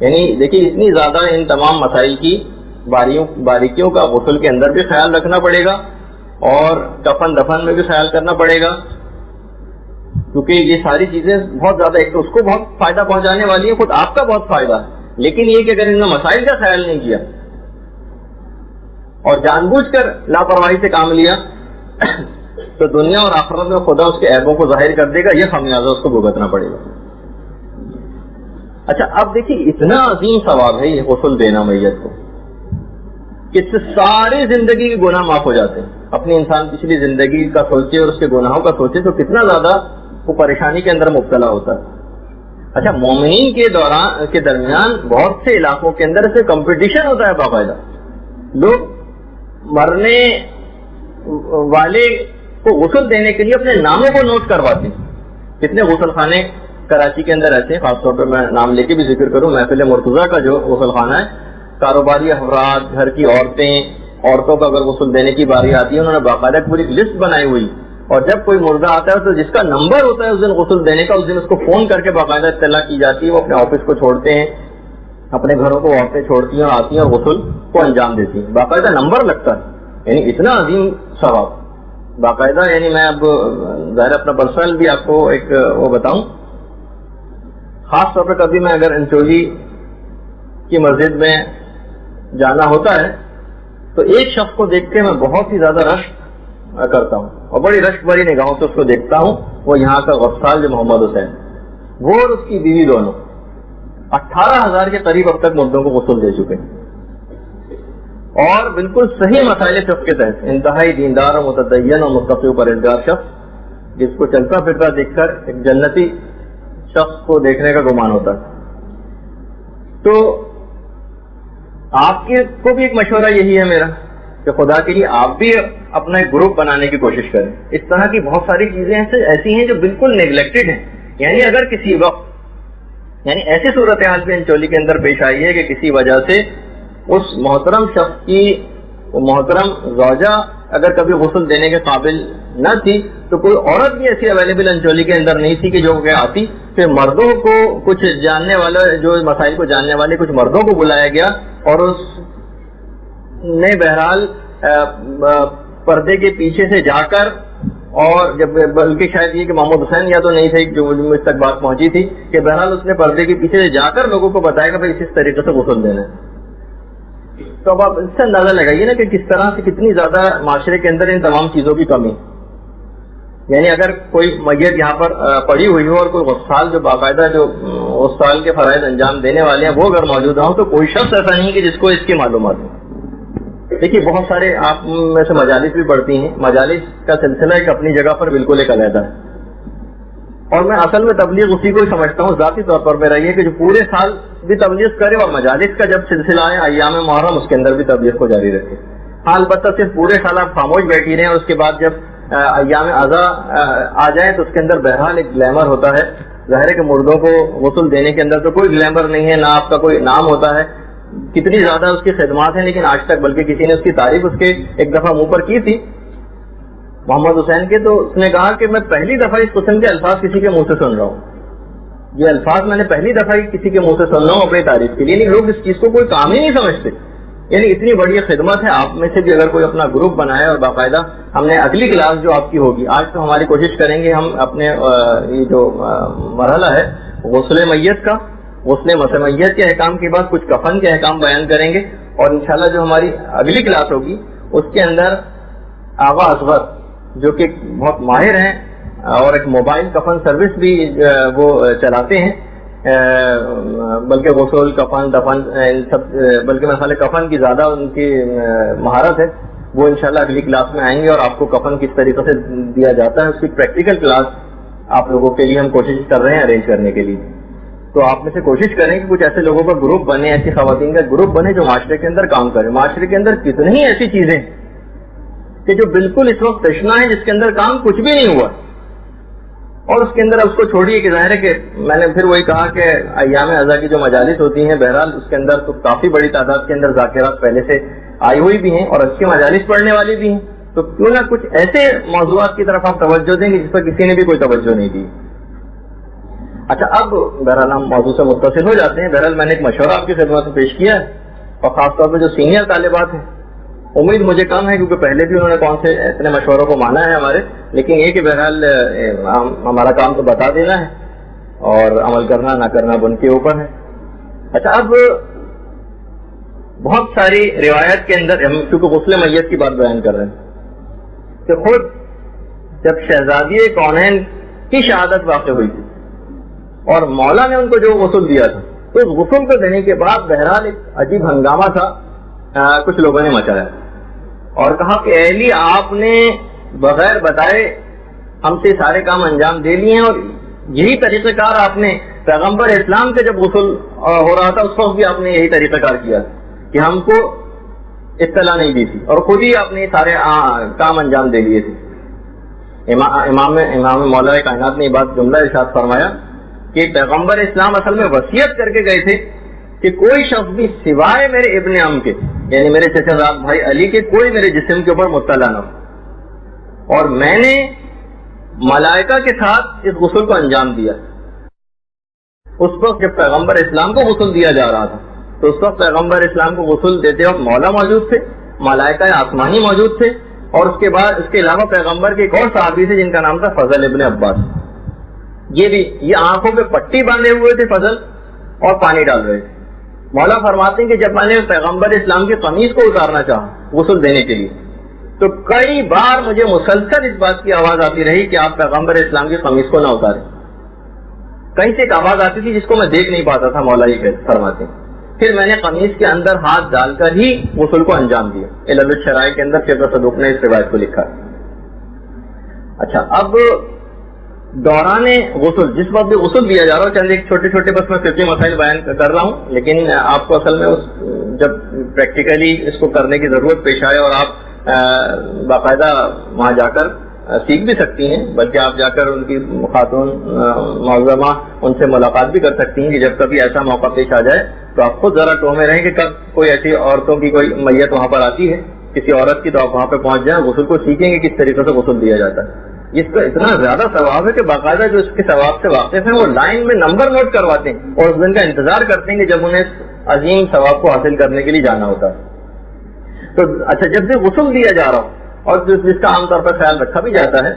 یعنی دیکھیے اتنی زیادہ ان تمام مسائل کی باریکیوں کا غسل کے اندر بھی خیال رکھنا پڑے گا اور کفن دفن میں بھی خیال کرنا پڑے گا، کیونکہ یہ ساری چیزیں بہت زیادہ، ایک تو اس کو بہت فائدہ پہنچانے والی ہیں، خود آپ کا بہت فائدہ ہے، لیکن یہ کہ اگر ان میں مسائل کا خیال نہیں کیا اور جان بوجھ کر لاپرواہی سے کام لیا تو دنیا اور آخرت میں خدا اس کے عیبوں کو ظاہر کر دے گا، یہ خمیازہ اس کو بھگتنا پڑے گا. اچھا اب دیکھیے اتنا عظیم ثواب ہے یہ غسل دینا میت کو کہ اس سے ساری زندگی کے گناہ معاف ہو جاتے ہیں. اپنی انسان پچھلی زندگی کا سوچے اور اس کے گناہوں کا سوچے تو کتنا زیادہ وہ پریشانی کے اندر مبتلا ہوتا ہے. اچھا مومنین کے درمیان بہت سے علاقوں کے اندر سے کمپٹیشن ہوتا ہے باقاعدہ، لوگ مرنے والے کو غسل دینے کے لیے اپنے ناموں کو نوٹ کرواتے ہیں. کتنے غسل خانے کراچی کے اندر ایسے ہیں، خاص طور پہ میں نام لے کے بھی ذکر کروں، محفل مرتضیٰ کا جو غسل خانہ ہے، کاروباری افراد، گھر کی عورتوں کو اگر غسل دینے کی باری آتی ہے انہوں نے باقاعدہ پوری لسٹ بنائی ہوئی، اور جب کوئی مردہ آتا ہے تو جس کا نمبر ہوتا ہے اس دن غسل دینے کا، اس دن اس کو فون کر کے باقاعدہ اطلاع کی جاتی ہے، وہ اپنے آفس کو چھوڑتے ہیں، اپنے گھروں کو عورتیں چھوڑتی ہیں اور آتی ہیں اور غسل کو انجام دیتی ہیں، باقاعدہ نمبر لگتا ہے. یعنی اتنا عظیم ثواب باقاعدہ. یعنی میں اب ظاہر اپنا پرسنل بھی آپ کو ایک وہ بتاؤں خاص طور پہ کبھی میں اگر انچولی کی مسجد میں جانا ہوتا ہے تو ایک شخص کو دیکھ کے میں بہت ہی زیادہ رشک کرتا ہوں اور بڑی رشک بھری نگاہوں سے اس کو دیکھتا ہوں. وہ یہاں کا غفصال جو محمد حسین، وہ اور اس کی بیوی دونوں 18,000 کے قریب اب تک مردوں کو غسل دے چکے ہیں، اور بالکل صحیح مسائل فقہ کے تحت انتہائی دیندار اور متدین اور متقی و پرہیزگار شخص، جس کو چلتا پھرتا دیکھ کر ایک جنتی شخص کو دیکھنے کا گمان ہوتا ہے. تو آپ کو بھی ایک مشورہ یہی ہے میرا کہ خدا کے لیے آپ بھی اپنا ایک گروپ بنانے کی کوشش کریں. اس طرح کی بہت ساری چیزیں ایسی ہیں جو بالکل نیگلیکٹڈ ہیں. یعنی اگر کسی وقت ایسی صورتحال بھی انچولی کے اندر پیش آئی ہے کہ کسی وجہ سے اس محترم شخص کی محترم زوجہ اگر کبھی غسل دینے کے قابل نہ تھی تو کوئی عورت بھی ایسی اویلیبل انچولی کے اندر نہیں تھی کہ جو کہ آتی، پھر مردوں کو کچھ جاننے والا، جو مسائل کو جاننے والے کچھ مردوں کو بلایا گیا اور اس نے بہرحال پردے کے پیچھے سے جا کر، اور جب بلکہ شاید یہ کہ محمد حسین یا تو نہیں تھے جو مجھ تک بات پہنچی تھی کہ بہرحال اس نے پردے کے پیچھے سے جا کر لوگوں کو بتایا کہ بھائی اس طریقے سے غسل دینا ہے. تو اب آپ اس سے اندازہ لگائیے نا کہ کس طرح سے کتنی زیادہ معاشرے کے اندر ان تمام چیزوں کی کمی. یعنی اگر کوئی میت یہاں پر پڑی ہوئی ہو اور کوئی غسال جو باقاعدہ جو غسال کے فرائض انجام دینے والے ہیں وہ اگر موجود ہوں تو کوئی شخص ایسا نہیں کہ جس کو اس کی معلومات ہو. دیکھیے بہت سارے آپ میں سے مجالس بھی پڑھتی ہیں، مجالس کا سلسلہ ایک اپنی جگہ پر بالکل ایک علیحدہ ہے، اور میں اصل میں تبلیغ اسی کو ہی سمجھتا ہوں. ذاتی طور پر میرا یہ کہ جو پورے سال بھی تبلیغ کرے اور مجالس کا جب سلسلہ آئے ایام محرم اس کے اندر بھی تبلیغ کو جاری رکھے. ہاں البتہ صرف پورے سال آپ خاموش بیٹھی رہیں اور اس کے بعد جب ایام اعضاء آ جائیں تو اس کے اندر بہرحال ایک گلیمر ہوتا ہے. ظاہر ہے کہ مردوں کو غسل دینے کے اندر تو کوئی گلیمر نہیں ہے، نہ آپ کا کوئی نام ہوتا ہے، کتنی زیادہ اس کی خدمات ہیں، لیکن آج تک بلکہ کسی نے اس کی تعریف اس کے ایک دفعہ منہ پر کی تھی محمد حسین کے، تو اس نے کہا کہ میں پہلی دفعہ اس قسم کے الفاظ کسی کے منہ سے سن رہا ہوں. یہ الفاظ میں نے پہلی دفعہ کسی کے منہ سے سن رہا ہوں اپنی تعریف کے لیے. یعنی لوگ اس چیز کو کوئی کام ہی نہیں سمجھتے. یعنی اتنی بڑی خدمت ہے. آپ میں سے بھی اگر کوئی اپنا گروپ بنائے اور باقاعدہ ہم نے اگلی کلاس جو آپ کی ہوگی، آج تو ہماری کوشش کریں گے ہم اپنے یہ جو مرحلہ ہے غسل میت کا، غسل میت کے احکام کے بعد کچھ کفن کے احکام بیان کریں گے، اور انشاءاللہ جو ہماری اگلی کلاس ہوگی اس کے اندر آغا اصغر جو کہ بہت ماہر ہیں اور ایک موبائل کفن سروس بھی وہ چلاتے ہیں، بلکہ غسل کفن دفن سب، بلکہ مثلا کفن کی زیادہ ان کی مہارت ہے، وہ انشاءاللہ اگلی کلاس میں آئیں گے اور آپ کو کفن کس طریقے سے دیا جاتا ہے اس کی پریکٹیکل کلاس آپ لوگوں کے لیے ہم کوشش کر رہے ہیں ارینج کرنے کے لیے. تو آپ میں سے کوشش کریں کہ کچھ ایسے لوگوں کا گروپ بنے، ایسی خواتین کا گروپ بنے جو معاشرے کے اندر کام کرے. معاشرے کے اندر کتنی ہی ایسی چیزیں کہ جو بالکل اس وقت تشنا ہے، جس کے اندر کام کچھ بھی نہیں ہوا، اور اس کے اندر اب اس کو چھوڑیے کہ ظاہر ہے کہ میں نے پھر وہی کہا کہ ایام اعضاء کی جو مجالس ہوتی ہیں بہرحال اس کے اندر تو کافی بڑی تعداد کے اندر ذاکرات پہلے سے آئی ہوئی بھی ہیں اور اچھی مجالس پڑھنے والی بھی ہیں. تو کیوں نہ کچھ ایسے موضوعات کی طرف آپ توجہ دیں گے جس پر کسی نے بھی کوئی توجہ نہیں دی. اچھا اب بہرحال ہم موضوع سے متصل ہو جاتے ہیں. بہرحال میں نے ایک مشورہ آپ کی خدمت میں پیش کیا ہے، اور خاص طور پہ جو سینئر طالبات ہیں، امید مجھے کم ہے کیونکہ پہلے بھی انہوں نے کون سے اتنے مشوروں کو مانا ہے ہمارے، لیکن یہ کہ بہرحال ہمارا کام تو بتا دینا ہے اور عمل کرنا نہ کرنا ان کے اوپر ہے. اچھا اب بہت ساری روایت کے اندر ہم چونکہ غسل میت کی بات بیان کر رہے ہیں کہ خود جب شہزادی کونین کی شہادت واقع ہوئی تھی اور مولا نے ان کو جو غسل دیا تھا، تو اس غسل کو دینے کے بعد بہرحال ایک عجیب ہنگامہ تھا کچھ لوگوں نے مچایا اور کہا کہ اہلی آپ نے بغیر بتائے ہم سے سارے کام انجام دے لیے ہیں، اور یہی طریقہ کار آپ نے پیغمبر اسلام کے جب غسل ہو رہا تھا اس وقت بھی آپ نے یہی طریقہ کار کیا کہ ہم کو اطلاع نہیں دی تھی اور خود ہی آپ نے سارے کام انجام دے لیے تھے. امام مولا کائنات نے یہ بات جملہ ارشاد فرمایا کہ پیغمبر اسلام اصل میں وصیت کر کے گئے تھے کہ کوئی شخص بھی سوائے میرے ابن ام کے، یعنی میرے چچا زاد بھائی علی کے، کوئی میرے جسم کے اوپر مطلع نہ ہو. اور میں نے ملائکہ کے ساتھ اس غسل کو انجام دیا. اس وقت جب پیغمبر اسلام کو غسل دیا جا رہا تھا تو اس وقت پیغمبر اسلام کو غسل دیتے وقت مولا موجود تھے، ملائکہ آسمانی موجود تھے، اور اس کے بعد اس کے علاوہ پیغمبر کے ایک اور صحابی تھے جن کا نام تھا فضل ابن عباس. یہ بھی یہ آنکھوں پہ پٹی باندھے ہوئے تھے فضل اور پانی ڈال رہے تھے. مولا فرماتے ہیں کہ جب میں نے پیغمبر اسلام کی قمیص کو اتارنا چاہا غسل دینے کے لیے تو کئی بار مجھے مسلسل اس بات کی آواز آتی رہی کہ آپ پیغمبر اسلام کی قمیص کو نہ اتاریں. کہیں سے ایک آواز آتی تھی جس کو میں دیکھ نہیں پاتا تھا. مولا یہ فرماتے ہیں پھر میں نے قمیص کے اندر ہاتھ ڈال کر ہی غسل کو انجام دیا. علل الشرائع کے اندر شیخ صدوق نے اس روایت کو لکھا. اچھا اب دوران غسل جس وقت بھی غسل دیا جا رہا ہو, چند ایک چھوٹے چھوٹے بس میں فقہی مسائل بیان کر رہا ہوں, لیکن آپ کو اصل میں جب پریکٹیکلی اس کو کرنے کی ضرورت پیش آئے اور آپ باقاعدہ وہاں جا کر سیکھ بھی سکتی ہیں, بلکہ آپ جا کر ان کی خاتون معظمہ ان سے ملاقات بھی کر سکتی ہیں کہ جب کبھی ایسا موقع پیش آ جائے تو آپ خود ذرا ٹو میں رہیں کہ کب کوئی ایسی عورتوں کی کوئی میت وہاں پر آتی ہے کسی عورت کی, تو آپ وہاں پہ پہنچ جائیں, غسل کو سیکھیں گے کس طریقے سے غسل دیا جاتا ہے. اس کا اتنا زیادہ ثواب ہے کہ باقاعدہ جو اس کے ثواب سے واقف ہیں وہ لائن میں نمبر نوٹ کرواتے ہیں اور اس دن کا انتظار کرتے ہیں کہ جب انہیں عظیم ثواب کو حاصل کرنے کے لیے جانا ہوتا ہے. تو اچھا جب سے غسل دیا جا رہا ہو اور جس کا عام طور پر خیال رکھا بھی جاتا ہے,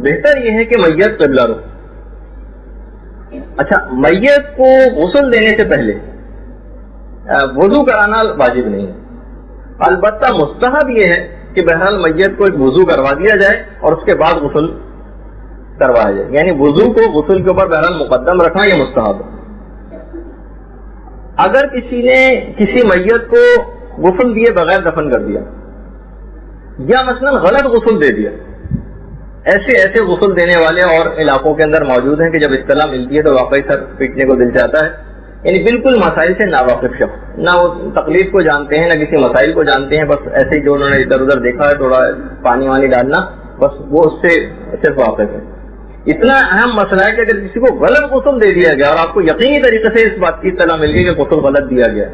بہتر یہ ہے کہ میت قبلہ رخ. اچھا میت کو غسل دینے سے پہلے وضو کرانا واجب نہیں ہے, البتہ مستحب یہ ہے کہ بہرحال میت کو ایک وضو کروا دیا جائے اور اس کے بعد غسل کروایا جائے. یعنی وضو کو غسل کے اوپر بہرحال مقدم رکھنا یہ مستحب ہے. اگر کسی نے کسی میت کو غسل دیے بغیر دفن کر دیا یا مثلا غلط غسل دے دیا, ایسے غسل دینے والے اور علاقوں کے اندر موجود ہیں کہ جب اطلاع ملتی ہے تو واقعی سر پیٹنے کو دل چاہتا ہے. یعنی بالکل مسائل سے ناواقف شخص, نہ وہ تقلید کو جانتے ہیں نہ کسی مسائل کو جانتے ہیں, بس ایسے ہی جو انہوں نے ادھر ادھر دیکھا ہے تھوڑا پانی وانی ڈالنا, بس وہ اس سے صرف واقف ہے. اتنا اہم مسئلہ ہے کہ اگر کسی کو غلط غسل دے دیا گیا اور آپ کو یقینی طریقے سے اس بات کی اطلاع مل گئی کہ غسل غلط دیا گیا,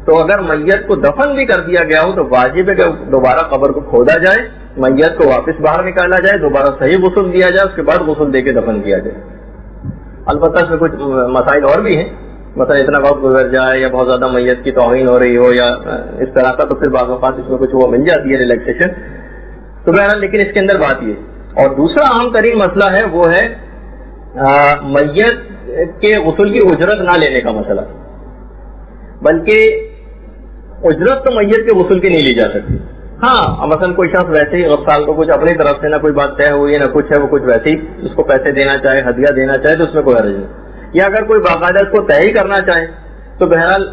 تو اگر میت کو دفن بھی کر دیا گیا ہو تو واجب ہے کہ دوبارہ قبر کو کھودا جائے, میت کو واپس باہر نکالا جائے, دوبارہ صحیح غسل دیا جائے, اس کے بعد غسل دے کے دفن کیا جائے. البتہ اس میں کچھ مسائل اور بھی ہیں, مثلا اتنا وقت گزر جائے یا بہت زیادہ میت کی توہین ہو رہی ہو یا اس طرح کا, تو پھر بعض اوقات اس میں کچھ وہ مل جاتی ہے ریلیکسیشن. تو بہرحال لیکن اس کے اندر بات یہ, اور دوسرا اہم ترین مسئلہ ہے وہ ہے میت کے غسل کی اجرت نہ لینے کا مسئلہ. بلکہ اجرت تو میت کے غسل کی نہیں لی جا سکتی. ہاں مثلا کوئی شخص ویسے ہی غسال کو کچھ اپنی طرف سے نہ کوئی بات طے ہوئی ہے نہ کچھ ہے, وہ کچھ ویسے ہی اس کو پیسے دینا چاہے, ہدیہ دینا چاہے, تو اس میں کوئی حرج نہیں. یا اگر کوئی باقاعدہ اس کو طے ہی کرنا چاہے تو بہرحال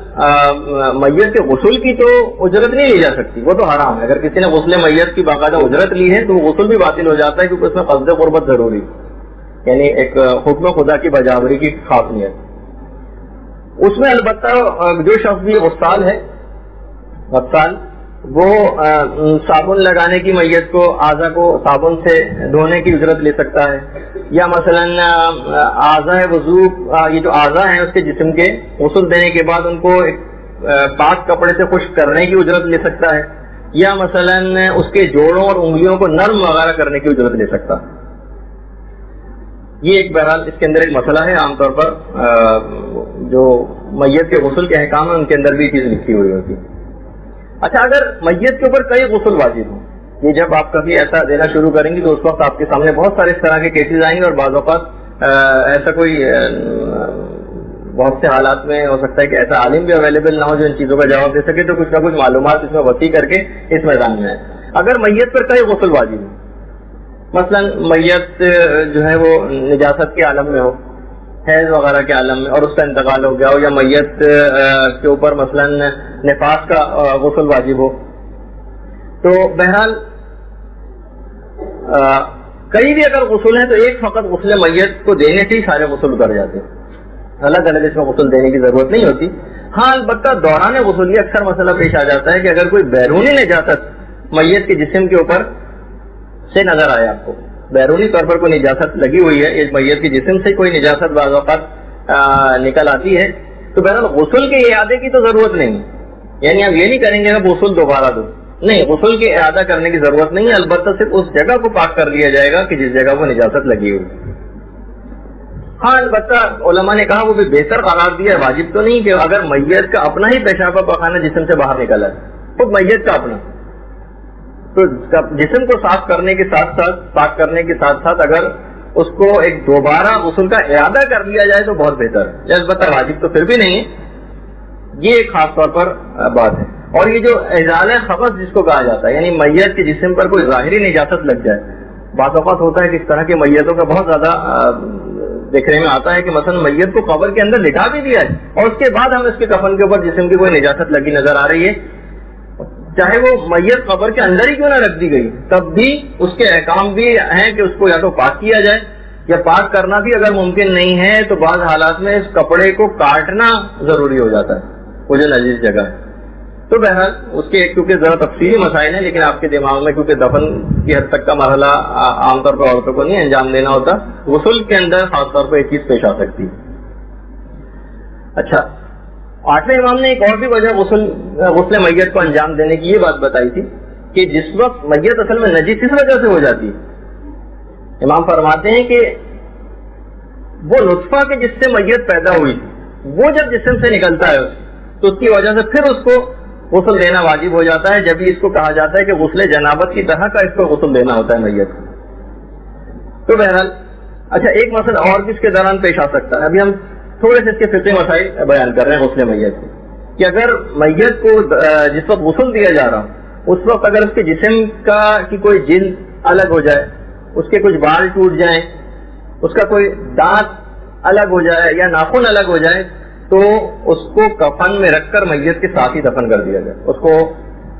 میت کے غسل کی تو اجرت نہیں لی جا سکتی, وہ تو حرام ہے. اگر کسی نے غسل میت کی باقاعدہ اجرت لی ہے تو وہ غسل بھی باطل ہو جاتا ہے, کیونکہ اس میں قصد قربت ضروری, یعنی ایک حکم خدا کی بجاوری کی خاص نیت. اس میں البتہ جو شخص بھی غسال ہے, غسال, وہ صابن لگانے کی میت کو اعضا کو صابن سے دھونے کی اجرت لے سکتا ہے, یا مثلا اعضا وضو, یہ جو اعضا ہیں اس کے جسم کے غسل دینے کے بعد ان کو ایک پاک کپڑے سے خشک کرنے کی اجرت لے سکتا ہے, یا مثلا اس کے جوڑوں اور انگلیوں کو نرم وغیرہ کرنے کی اجرت لے سکتا ہے. یہ ایک بہرحال اس کے اندر ایک مسئلہ ہے. عام طور پر جو میت کے غسل کے احکام ہیں ان کے اندر بھی چیز لکھی ہوئی ہوتی ہے. اچھا اگر میت کے اوپر کئی غسل واجب ہوں, یہ جب آپ کبھی ایسا دینا شروع کریں گی تو اس وقت آپ کے سامنے بہت سارے اس طرح کے کیسز آئیں گے, اور بعض اوقات ایسا کوئی بہت سے حالات میں ہو سکتا ہے کہ ایسا عالم بھی اویلیبل نہ ہو جو ان چیزوں کا جواب دے سکے, تو کچھ نہ کچھ معلومات اس میں وسیع کر کے اس میدان میں ہے. اگر میت پر کئی غسل واجب ہوں, مثلا میت جو ہے وہ نجاست کے عالم میں ہو, حیض وغیرہ کے عالم میں, اور اس کا انتقال ہو گیا ہو, یا میت کے اوپر مثلا نفاس کا غسل واجب ہو, تو بہرحال کئی بھی اگر غسل ہیں تو ایک فقط غسل میت کو دینے سے ہی سارے غسل اتر جاتے ہیں, الگ الگ اس میں غسل دینے کی ضرورت نہیں ہوتی. ہاں البتہ دوران غسل یہ اکثر مسئلہ پیش آ جاتا ہے کہ اگر کوئی بیرونی نجاست میت کے جسم کے اوپر سے نظر آئے, آپ کو بیرونی طور پر کوئی نجاست لگی ہوئی ہے, میت کے جسم سے کوئی نجاست بعض اوقات نکل آتی ہے, تو بہرحال غسل کے اعادے کی تو ضرورت نہیں. یعنی آپ یہ نہیں کریں گے کہ غسل دوبارہ دو, نہیں, غسل کے اعادہ کرنے کی ضرورت نہیں ہے. البتہ صرف اس جگہ کو پاک کر لیا جائے گا کہ جس جگہ کو نجاست لگی ہوئی. ہاں البتہ علماء نے کہا وہ بھی بہتر قرار دیا ہے, واجب تو نہیں کہ اگر میت کا اپنا ہی پیشاب پخانہ جسم سے باہر نکلا ہے, خود میت کا اپنا, تو جسم کو صاف کرنے کے ساتھ ساتھ اگر اس کو ایک دوبارہ غسل کا اعادہ کر لیا جائے تو بہت بہتر ہے، البتہ واجب تو پھر بھی نہیں ہے، یہ ایک خاص طور پر بات ہے۔ اور یہ جو ازالہ خبث جس کو کہا جاتا ہے، یعنی میت کے جسم پر کوئی ظاہری نجاست لگ جائے، بعض اوقات ہوتا ہے کہ اس طرح کی میتوں کا بہت زیادہ دیکھنے میں آتا ہے کہ مثلا میت کو قبر کے اندر لٹا بھی دیا ہے اور اس کے بعد ہمیں اس کے کفن کے اوپر جسم کی کوئی نجاست لگی نظر آ رہی ہے، چاہے وہ میت قبر کے اندر ہی کیوں نہ رکھ دی گئی، تب بھی اس کے احکام بھی ہیں کہ اس کو یا تو پاک کیا جائے، یا پاک کرنا بھی اگر ممکن نہیں ہے تو بعض حالات میں اس کپڑے کو کاٹنا ضروری ہو جاتا ہے وہ جو نجیس جگہ ہے۔ تو بہرحال اس کے کیونکہ ذرا تفصیلی مسائل ہیں، لیکن آپ کے دماغ میں کیونکہ دفن کی حد تک کا مرحلہ عام طور پر عورتوں کو نہیں انجام دینا ہوتا، غسل کے اندر خاص طور پر ایک چیز پیش آ سکتی ہے۔ اچھا، 8ویں امام نے ایک اور بھی وجہ غسل میت کو انجام دینے کی یہ بات بتائی تھی کہ جس وقت میت اصل میں نجیس کس وجہ سے ہو جاتی ہے، امام فرماتے ہیں کہ وہ نطفہ کے جس سے میت پیدا ہوئی وہ جب جسم سے نکلتا ہے تو اس کی وجہ سے پھر اس کو غسل دینا واجب ہو جاتا ہے، جب ہی اس کو کہا جاتا ہے کہ غسل جنابت کی طرح کا اس کو غسل دینا ہوتا ہے میت کو۔ تو بہرحال اچھا، ایک مسئلہ اور بھی اس کے دوران پیش آ سکتا ہے، ابھی ہم تھوڑے سے اس کے فقہی مسائل بیان کر رہے ہیں غسل میت کے، کہ اگر میت کو جس وقت غسل دیا جا رہا اس وقت اگر اس کے جسم کی کوئی جلد الگ ہو جائے، اس کے کچھ بال ٹوٹ جائیں، اس کا کوئی دانت الگ ہو جائے یا ناخن الگ ہو جائے تو اس کو کفن میں رکھ کر میت کے ساتھ ہی دفن کر دیا جائے، اس کو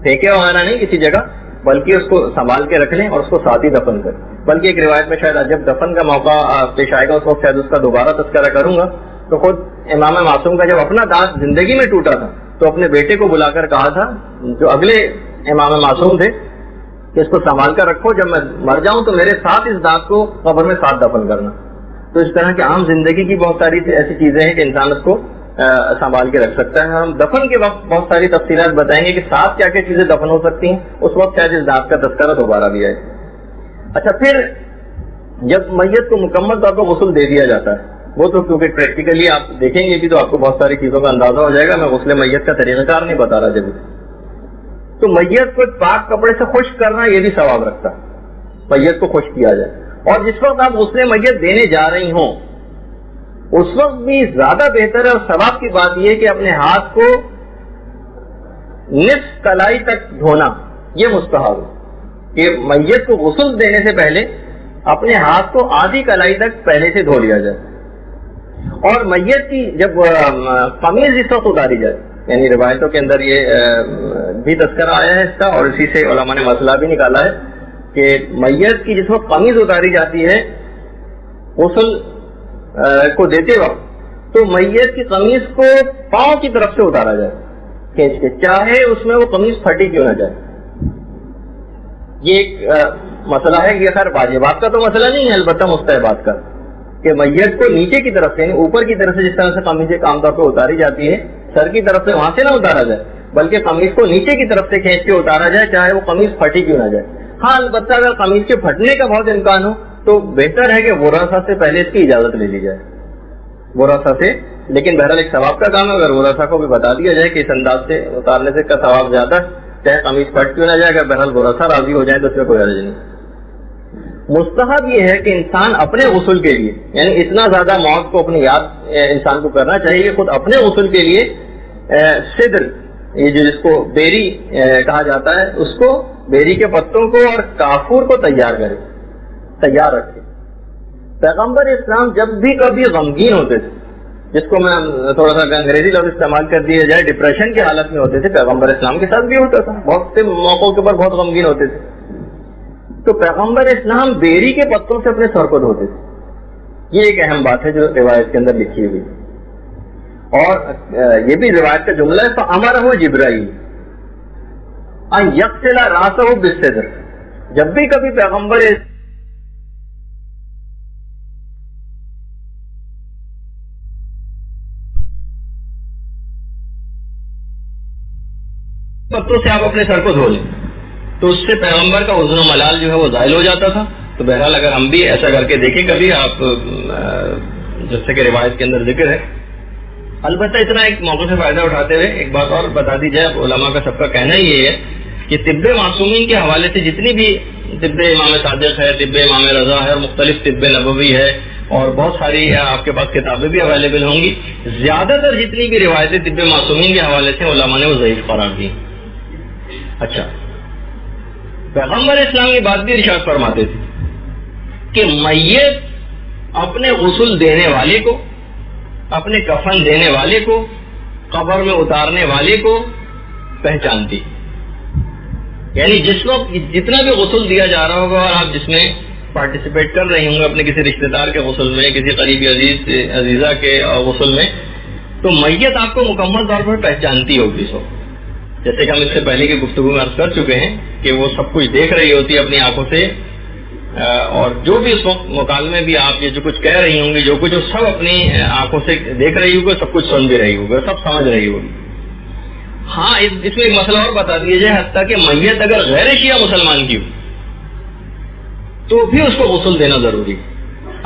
پھینکے وغیرہ نہیں کسی جگہ، بلکہ اس کو سنبھال کے رکھ لیں اور اس کو ساتھ ہی دفن کریں۔ بلکہ ایک روایت میں شاید جب دفن کا موقع پیش آئے گا اس وقت شاید اس کا دوبارہ تذکرہ کروں گا، تو خود امام معصوم کا جب اپنا دانت زندگی میں ٹوٹا تھا تو اپنے بیٹے کو بلا کر کہا تھا، جو اگلے امام معصوم تھے، کہ اس کو سنبھال کر رکھو، جب میں مر جاؤں تو میرے ساتھ اس دانت کو قبر میں ساتھ دفن کرنا۔ تو اس طرح کی عام زندگی کی بہت ساری ایسی چیزیں ہیں کہ انسان اس کو سنبھال کے رکھ سکتا ہے۔ ہم دفن کے وقت بہت ساری تفصیلات بتائیں گے کہ ساتھ کیا کیا چیزیں دفن ہو سکتی ہیں، اس وقت شاید اس دانت کا تذکرہ دوبارہ بھی آئے۔ اچھا، پھر جب میت کو مکمل طور پر غسل دے دیا جاتا ہے، وہ تو کیونکہ پریکٹیکلی آپ دیکھیں گے بھی تو آپ کو بہت ساری چیزوں کا اندازہ ہو جائے گا، میں غسل میت کا طریقہ کار نہیں بتا رہا جب، تو میت کو پاک کپڑے سے خشک کرنا یہ بھی ثواب رکھتا ہے، میت کو خشک کیا جائے۔ اور جس وقت آپ غسل میت دینے جا رہی ہوں اس وقت بھی زیادہ بہتر ہے اور ثواب کی بات یہ کہ اپنے ہاتھ کو نصف کلائی تک دھونا، یہ مستحب ہے کہ میت کو غسل دینے سے پہلے اپنے ہاتھ کو آدھی کلائی تک پہلے سے دھو لیا جائے۔ اور میت کی جب قمیض اس وقت اتاری جائے، یعنی روایتوں کے اندر یہ بھی تذکرہ آیا ہے اس کا، اور اسی سے علماء نے مسئلہ بھی نکالا ہے کہ میت کی جس وقت قمیض اتاری جاتی ہے غسل کو دیتے وقت، تو میت کی قمیض کو پاؤں کی طرف سے اتارا جائے کھینچ کے، چاہے اس میں وہ قمیض پھٹی کیوں نہ جائے۔ یہ ایک مسئلہ ہے، یہ خیر واجبات کا تو مسئلہ نہیں ہے، البتہ مستحبات کا، کہ میت کو نیچے کی طرف سے یعنی اوپر کی طرف سے جس طرح سے قمیض عام طور پہ اتاری جاتی ہے، سر کی طرف سے وہاں سے نہ اتارا جائے، بلکہ قمیض کو نیچے کی طرف سے کھینچ کے اتارا جائے، چاہے وہ قمیض پھٹی کیوں نہ جائے۔ ہاں البتہ اگر قمیض کے پھٹنے کا بہت امکان ہو تو بہتر ہے کہ ورثہ سے پہلے اس کی اجازت لے لی جائے، ورثہ سے، لیکن بہرحال ایک ثواب کا کام ہے، اگر ورثہ کو بھی بتا دیا جائے کہ اس انداز سے اتارنے سے کا ثواب زیادہ ہے، چاہے قمیض پھٹ کیوں نہ جائے، اگر بہرحال ورثہ راضی ہو جائے تو اس میں کوئی حرج نہیں۔ مستحب یہ ہے کہ انسان اپنے غسل کے لیے، یعنی اتنا زیادہ موت کو اپنی یاد انسان کو کرنا چاہیے کہ خود اپنے غسل کے لیے سدر، یہ جو جس کو بیری کہا جاتا ہے، اس کو بیری کے پتوں کو اور کافور کو تیار رکھے۔ پیغمبر اسلام جب بھی کبھی غمگین ہوتے تھے، جس کو میں تھوڑا سا انگریزی لفظ استعمال کر دیا جائے، ڈپریشن کی حالت میں ہوتے تھے، پیغمبر اسلام کے ساتھ بھی ہوتا تھا، بہت سے موقعوں کے اوپر بہت غمگین ہوتے تھے، تو پیغمبر اسلام بیری کے پتوں سے اپنے سر کو دھوتے تھے۔ یہ ایک اہم بات ہے جو روایت کے اندر لکھی ہوئی، اور یہ بھی روایت کا جملہ ہے، فَأَمَرَهُ جِبْرَائِیل أَن يَغْسِلَ رَأْسَهُ بِالسِّدْرِ، جب بھی کبھی پیغمبر پتوں سے آپ اپنے سر کو دھو لیں تو اس سے پیغمبر کا حزن و ملال جو ہے وہ زائل ہو جاتا تھا۔ تو بہرحال اگر ہم بھی ایسا کر کے دیکھیں کبھی، آپ جیسے کہ روایت کے اندر ذکر ہے، البتہ اتنا ایک موقع سے فائدہ اٹھاتے ہوئے ایک بات اور بتا دی جائے، علماء کا سب کا کہنا یہ ہے کہ طب معصومین کے حوالے سے جتنی بھی طب امام صادق ہے، طب امام رضا ہے، اور مختلف طب نبوی ہے، اور بہت ساری آپ کے پاس کتابیں بھی اویلیبل ہوں گی. زیادہ تر جتنی بھی روایتیں طب معصومین کے حوالے سے علماء نے وہ ضعیف قرار دی. اچھا، پیغمبر اسلام کی بات بھی ارشاد فرماتے تھے کہ میت اپنے غسل دینے والے کو، اپنے کفن دینے والے کو، قبر میں اتارنے والے کو پہچانتی. یعنی جس وقت جتنا بھی غسل دیا جا رہا ہوگا اور آپ جس میں پارٹیسپیٹ کر رہے ہوں گے اپنے کسی رشتہ دار کے غسل میں، کسی قریبی عزیزہ کے غسل میں، تو میت آپ کو مکمل طور پر پہچانتی ہوگی. سو جیسے کہ ہم اس سے پہلے کی گفتگو میں عرض کر چکے ہیں کہ وہ سب کچھ دیکھ رہی ہوتی ہے اپنی آنکھوں سے، اور جو بھی اس وقت مکالمے بھی آپ یہ جو کچھ کہہ رہی ہوں گی، جو کچھ سب اپنی آنکھوں سے دیکھ رہی ہوگی، سب کچھ سن بھی رہی ہوگی، سب سمجھ رہی ہوگی. ہاں، اس میں ایک مسئلہ اور بتا دیا جائے، حتیٰ کہ میت اگر غیر شیعہ مسلمان کی ہو تو بھی اس کو غسل دینا ضروری.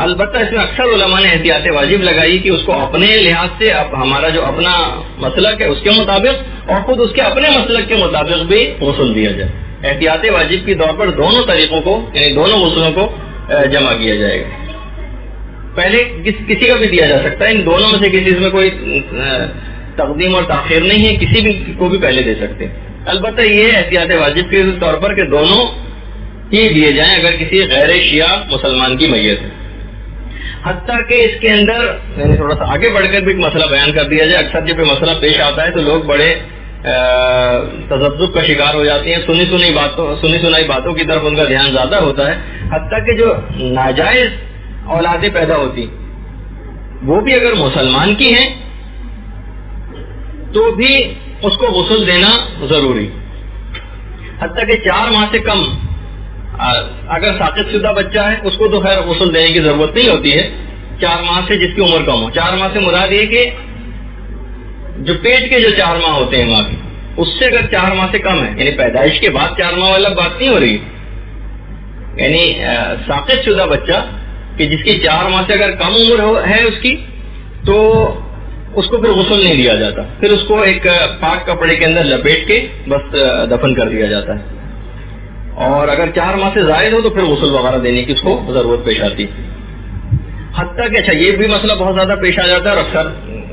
البتہ اس میں اکثر علماء نے احتیاط واجب لگائی کہ اس کو اپنے لحاظ سے ہمارا جو اپنا مسلک ہے اس کے مطابق اور خود اس کے اپنے مسلک کے مطابق بھی غسل دیا جائے. احتیاط واجب کے طور پر دونوں طریقوں کو، یعنی دونوں غسلوں کو جمع کیا جائے گا. پہلے کسی کا بھی دیا جا سکتا ہے، ان دونوں میں سے کسی میں کوئی تقدیم اور تاخیر نہیں ہے، کسی بھی کو بھی پہلے دے سکتے ہیں. البتہ یہ احتیاط واجب کے طور پر کہ دونوں ہی دیے جائیں اگر کسی غیر شیعہ مسلمان کی میت ہے. حتیٰ کہ اس کے اندر یعنی تھوڑا سا آگے بڑھ کر بھی ایک مسئلہ بیان کر دیا جائے. اکثر جب یہ مسئلہ پیش آتا ہے تو لوگ بڑے تذبذب کا شکار ہو جاتے ہیں، سنی سنائی باتوں کی طرف ان کا دھیان زیادہ ہوتا ہے. حتیٰ کہ جو ناجائز اولادیں پیدا ہوتی وہ بھی اگر مسلمان کی ہیں تو بھی اس کو غسل دینا ضروری. حتیٰ کہ 4 ماہ سے کم اگر ساقط شدہ بچہ ہے اس کو تو خیر غسل دینے کی ضرورت نہیں ہوتی ہے. 4 ماہ سے جس کی عمر کم ہو، 4 ماہ سے مراد یہ کہ جو پیٹ کے جو 4 ماہ ہوتے ہیں ماں کے، اس سے اگر 4 ماہ سے کم ہے، یعنی پیدائش کے بعد 4 ماہ والا بات نہیں ہو رہی، یعنی ساقط شدہ بچہ کہ جس کی 4 ماہ سے اگر کم عمر ہے اس کی، تو اس کو پھر غسل نہیں دیا جاتا. پھر اس کو ایک پاک کپڑے کے اندر لپیٹ کے بس دفن کر دیا جاتا ہے. اور اگر 4 ماہ سے زائد ہو تو پھر غسل وغیرہ دینے کی اس کو ضرورت پیش آتی. حتیٰ کہ اچھا یہ بھی مسئلہ بہت زیادہ پیش آ جاتا ہے، اور اکثر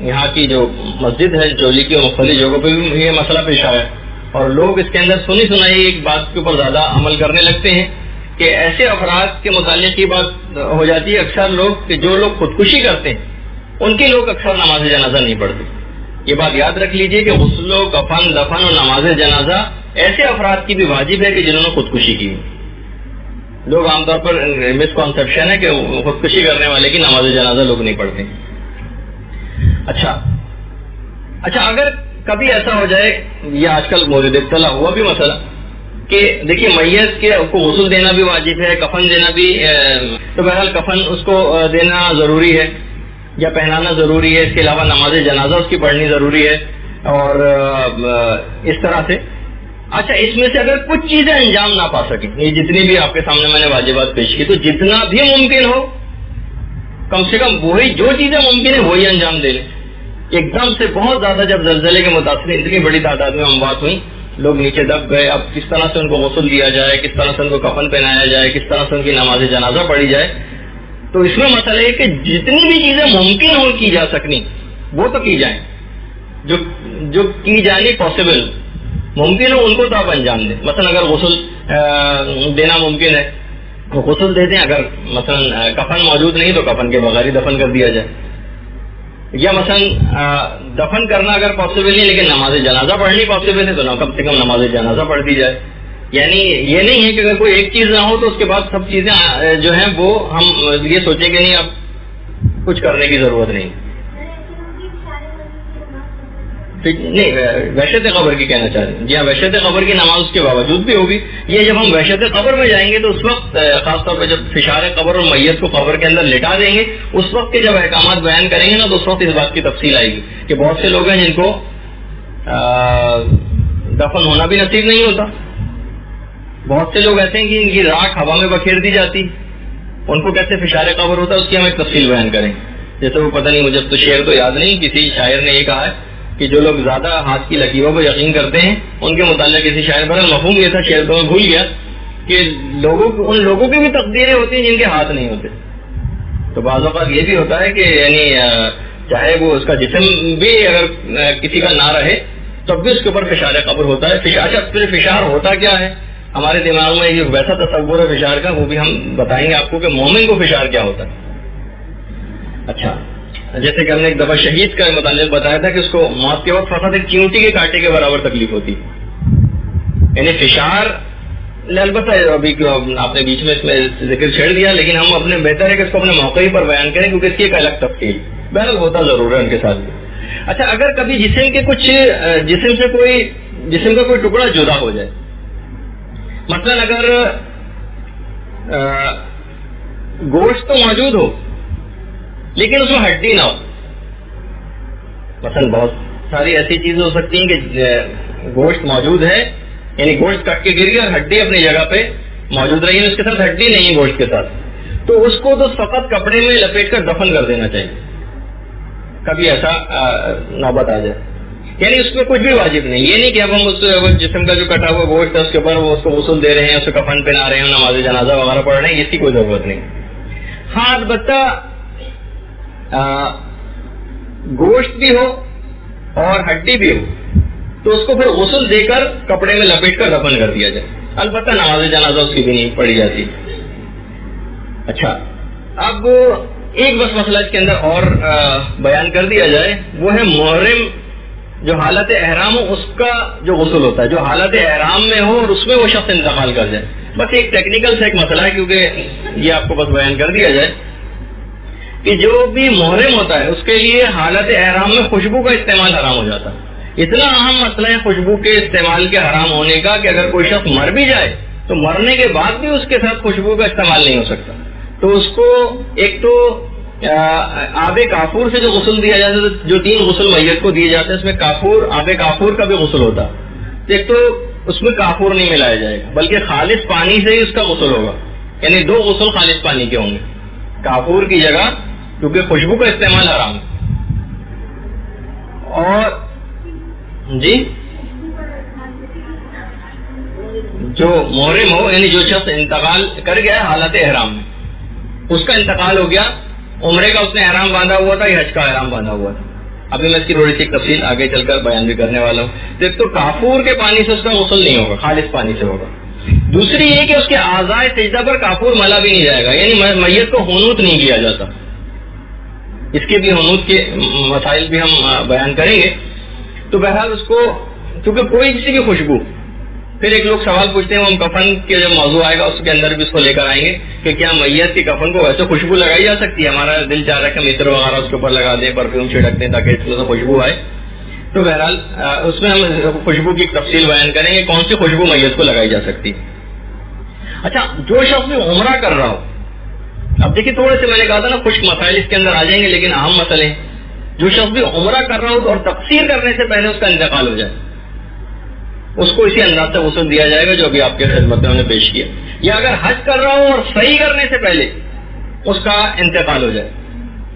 یہاں کی جو مسجد ہے چولی کی مختلف جگہوں پہ بھی یہ مسئلہ پیش آیا، اور لوگ اس کے اندر سنی سنائی ایک بات کے اوپر زیادہ عمل کرنے لگتے ہیں کہ ایسے افراد کے متعلق کی بات ہو جاتی ہے اکثر لوگ کہ جو لوگ خودکشی کرتے ہیں ان کے لوگ اکثر نماز جنازہ نہیں پڑھتے. یہ بات یاد رکھ لیجئے کہ غسل و کفن دفن اور نماز جنازہ ایسے افراد کی بھی واجب ہے کہ جنہوں نے خودکشی کی. لوگ عام طور پر مسکنسیپشن ہے کہ خودکشی کرنے والے کی نماز جنازہ لوگ نہیں پڑھتے. اچھا اگر کبھی ایسا ہو جائے، یہ آج کل مورد اطلاع ہوا بھی مسئلہ کہ دیکھیے میت کے کو غسل دینا بھی واجب ہے، کفن دینا بھی، تو بہرحال کفن اس کو دینا ضروری ہے یا پہنانا ضروری ہے، اس کے علاوہ نماز جنازہ اس کی پڑھنی ضروری ہے، اور اس طرح سے. اچھا اس میں سے اگر کچھ چیزیں انجام نہ پا سکیں، یہ جتنی بھی آپ کے سامنے میں نے واجبات پیش کی، تو جتنا بھی ممکن ہو کم سے کم وہی جو چیزیں ممکن ہے وہی انجام دے لیں. ایک دم سے بہت زیادہ جب زلزلے کے متاثرین اتنی بڑی تعداد میں اموات ہوئی، لوگ نیچے دب گئے، اب کس طرح سے ان کو غسل دیا جائے، کس طرح سے ان کو کفن پہنایا جائے، کس طرح سے ان کی نماز جنازہ پڑھی جائے. تو اس میں مسئلہ ہے کہ جتنی بھی چیزیں ممکن ہو کی جا سکنی وہ تو کی جائیں، جو کی جانی پاسبل ممکن ہو ان کو تو آپ انجام دیں. مثلا اگر غسل دینا ممکن ہے تو غسل دے دیں، اگر مثلا کفن موجود نہیں تو کفن کے بغیر ہی دفن کر دیا جائے، یا مثلا دفن کرنا اگر پاسبل نہیں لیکن نماز جنازہ پڑھنی پاسبل ہے تو کم سے کم نماز جنازہ پڑھ دی جائے. یعنی یہ نہیں ہے کہ اگر کوئی ایک چیز نہ ہو تو اس کے بعد سب چیزیں جو ہیں وہ ہم یہ سوچیں کہ نہیں اب کچھ کرنے کی ضرورت نہیں. نہیں وحشت قبر کی کہنا چاہ رہے ہیں، جی ہاں وحشت قبر کی نماز اس کے باوجود بھی ہوگی. یہ جب ہم وحشت قبر میں جائیں گے تو اس وقت خاص طور پہ جب فشار قبر اور میت کو قبر کے اندر لٹا دیں گے، اس وقت کے جب احکامات بیان کریں گے نا تو اس وقت اس بات کی تفصیل آئے گی کہ بہت سے لوگ ہیں جن کو دفن ہونا بھی نصیب نہیں ہوتا. بہت سے لوگ ایسے ہیں کہ ان کی راکھ ہوا میں بکھیر دی جاتی، ان کو کیسے فشار قبر ہوتا ہے اس کی ہم ایک تفصیل بیان کریں. جیسے وہ پتہ نہیں، مجھے تو شعر تو یاد نہیں، کسی شاعر نے یہ کہا ہے کہ جو لوگ زیادہ ہاتھ کی لکیروں پر یقین کرتے ہیں ان کے متعلق کسی شاعر پر مفہوم یہ تھا، شعر تو میں بھول گیا، کہ ان لوگوں کی بھی تقدیریں ہوتی ہیں جن کے ہاتھ نہیں ہوتے. تو بعض اوقات یہ بھی ہوتا ہے کہ یعنی چاہے وہ اس کا جسم بھی اگر کسی کا نہ رہے تب بھی اس کے اوپر فشار قبر ہوتا ہے. اچھا پھر فشار ہوتا کیا ہے؟ ہمارے دماغ میں یہ ویسا تصور ہے فشار کا، وہ بھی ہم بتائیں گے آپ کو کہ مومن کو فشار کیا ہوتا ہے. اچھا جیسے کہ ہم نے ایک دفعہ شہید کا متعلق بتایا تھا کہ اس کو موت کے وقت فقط ایک چیونٹی کے کانٹے کے برابر تکلیف ہوتی، یعنی فشار. البتہ ابھی آپ نے بیچ میں اس میں ذکر چھیڑ دیا، لیکن ہم اپنے بہتر ہے کہ اس کو اپنے موقع پر بیان کریں کیونکہ اس کی ایک الگ تفصیل بہرحال ہوتا ضرور ہے ان کے ساتھ بھی. اچھا اگر کبھی جسم کا کوئی ٹکڑا جدا ہو جائے، مثلا اگر گوشت تو موجود ہو لیکن اس میں ہڈی نہ ہو، مثلا بہت ساری ایسی چیزیں ہو سکتی ہیں کہ گوشت موجود ہے یعنی گوشت کٹ کے گر گیا اور ہڈی اپنی جگہ پہ موجود رہی ہے، اس کے ساتھ ہڈی نہیں ہے گوشت کے ساتھ، تو اس کو تو فقط کپڑے میں لپیٹ کر دفن کر دینا چاہیے. کبھی ایسا نوبت آ جائے یعنی اس میں کچھ بھی واجب نہیں. یہ نہیں کہ اب ہم اس جسم کا جو کٹا ہوا گوشت ہے اس کے اوپر وہ اس کو غسل دے رہے ہیں، اس کو کفن پہنا رہے ہیں، نماز جنازہ وغیرہ پڑھ رہے ہیں، اس کی کوئی ضرورت نہیں. ہاں البتہ گوشت بھی ہو اور ہڈی بھی ہو تو اس کو پھر غسل دے کر کپڑے میں لپیٹ کر دفن کر دیا جائے. البتہ نماز جنازہ اس کی بھی نہیں پڑھی جاتی. اچھا اب ایک بس مسئلہ اس کے اندر اور بیان کر دیا جائے، وہ ہے محرم جو حالت احرام ہو اس کا جو غسل ہوتا ہے، جو حالت احرام میں ہو اور اس میں وہ شخص انتقال کر جائے. بس ایک ٹیکنیکل سے ایک مسئلہ ہے کیونکہ یہ آپ کو بس بیان کر دیا جائے کہ جو بھی محرم ہوتا ہے اس کے لیے حالت احرام میں خوشبو کا استعمال حرام ہو جاتا ہے. اتنا اہم مسئلہ ہے خوشبو کے استعمال کے حرام ہونے کا کہ اگر کوئی شخص مر بھی جائے تو مرنے کے بعد بھی اس کے ساتھ خوشبو کا استعمال نہیں ہو سکتا. تو اس کو ایک تو آب کافور سے جو غسل دیا جاتا ہے، جو 3 غسل میت کو دیے جاتے ہیں اس میں آب کافور کا بھی غسل ہوتا ہے. ایک تو اس میں کافور نہیں ملایا جائے گا بلکہ خالص پانی سے ہی اس کا غسل ہوگا، یعنی 2 غسل خالص پانی کے ہوں گے کافور کی جگہ، کیونکہ خوشبو کا استعمال حرام ہے. اور جی جو محرم ہو یعنی جو شخص انتقال کر گیا ہے حالت احرام میں، اس کا انتقال ہو گیا، عمرے کا اس نے احرام باندھا ہوا تھا یا حج کا احرام باندھا ہوا تھا. ابھی میں اس کی تھوڑی سی تفصیل آگے چل کر بیان بھی کرنے والا ہوں. ایک تو کافور کے پانی سے اس کا غسل نہیں ہوگا، خالص پانی سے ہوگا. دوسری یہ کہ اس کے اعضاء سجدہ پر کافور ملا بھی نہیں جائے گا، یعنی میت کو ہنوت نہیں کیا جاتا. اس کے بھی ہنوت کے مسائل بھی ہم بیان کریں گے. تو بہرحال اس کو کیونکہ کوئی کسی بھی خوشبو، پھر ایک لوگ سوال پوچھتے ہیں، ہم کفن کے جب موضوع آئے گا اس کے اندر بھی اس کو لے کر آئیں گے کہ کیا میت کی کفن کو ویسے خوشبو لگائی جا سکتی ہے؟ ہمارا دل چاہ رہا ہے کہ عطر وغیرہ اس کے اوپر لگا دیں، پرفیوم چھڑک دیں تاکہ اس میں سے خوشبو آئے. تو بہرحال اس میں ہم خوشبو کی تفصیل بیان کریں گے کون سی خوشبو میت کو لگائی جا سکتی. اچھا جو شخص بھی عمرہ کر رہا ہو، اب دیکھیے تھوڑے سے میں نے کہا تھا نا خشک مسائل اس کے اندر آ جائیں گے لیکن اہم مسئلے ہیں. جو شخص بھی عمرہ کر رہا ہو اور تقصیر کرنے سے پہلے اس کا انتقال ہو جائے، اس کو اسی انداز سے غسل دیا جائے گا جو ابھی آپ کے خدمت میں ہم نے پیش کیا. یا اگر حج کر رہا ہو اور صحیح کرنے سے پہلے اس کا انتقال ہو جائے.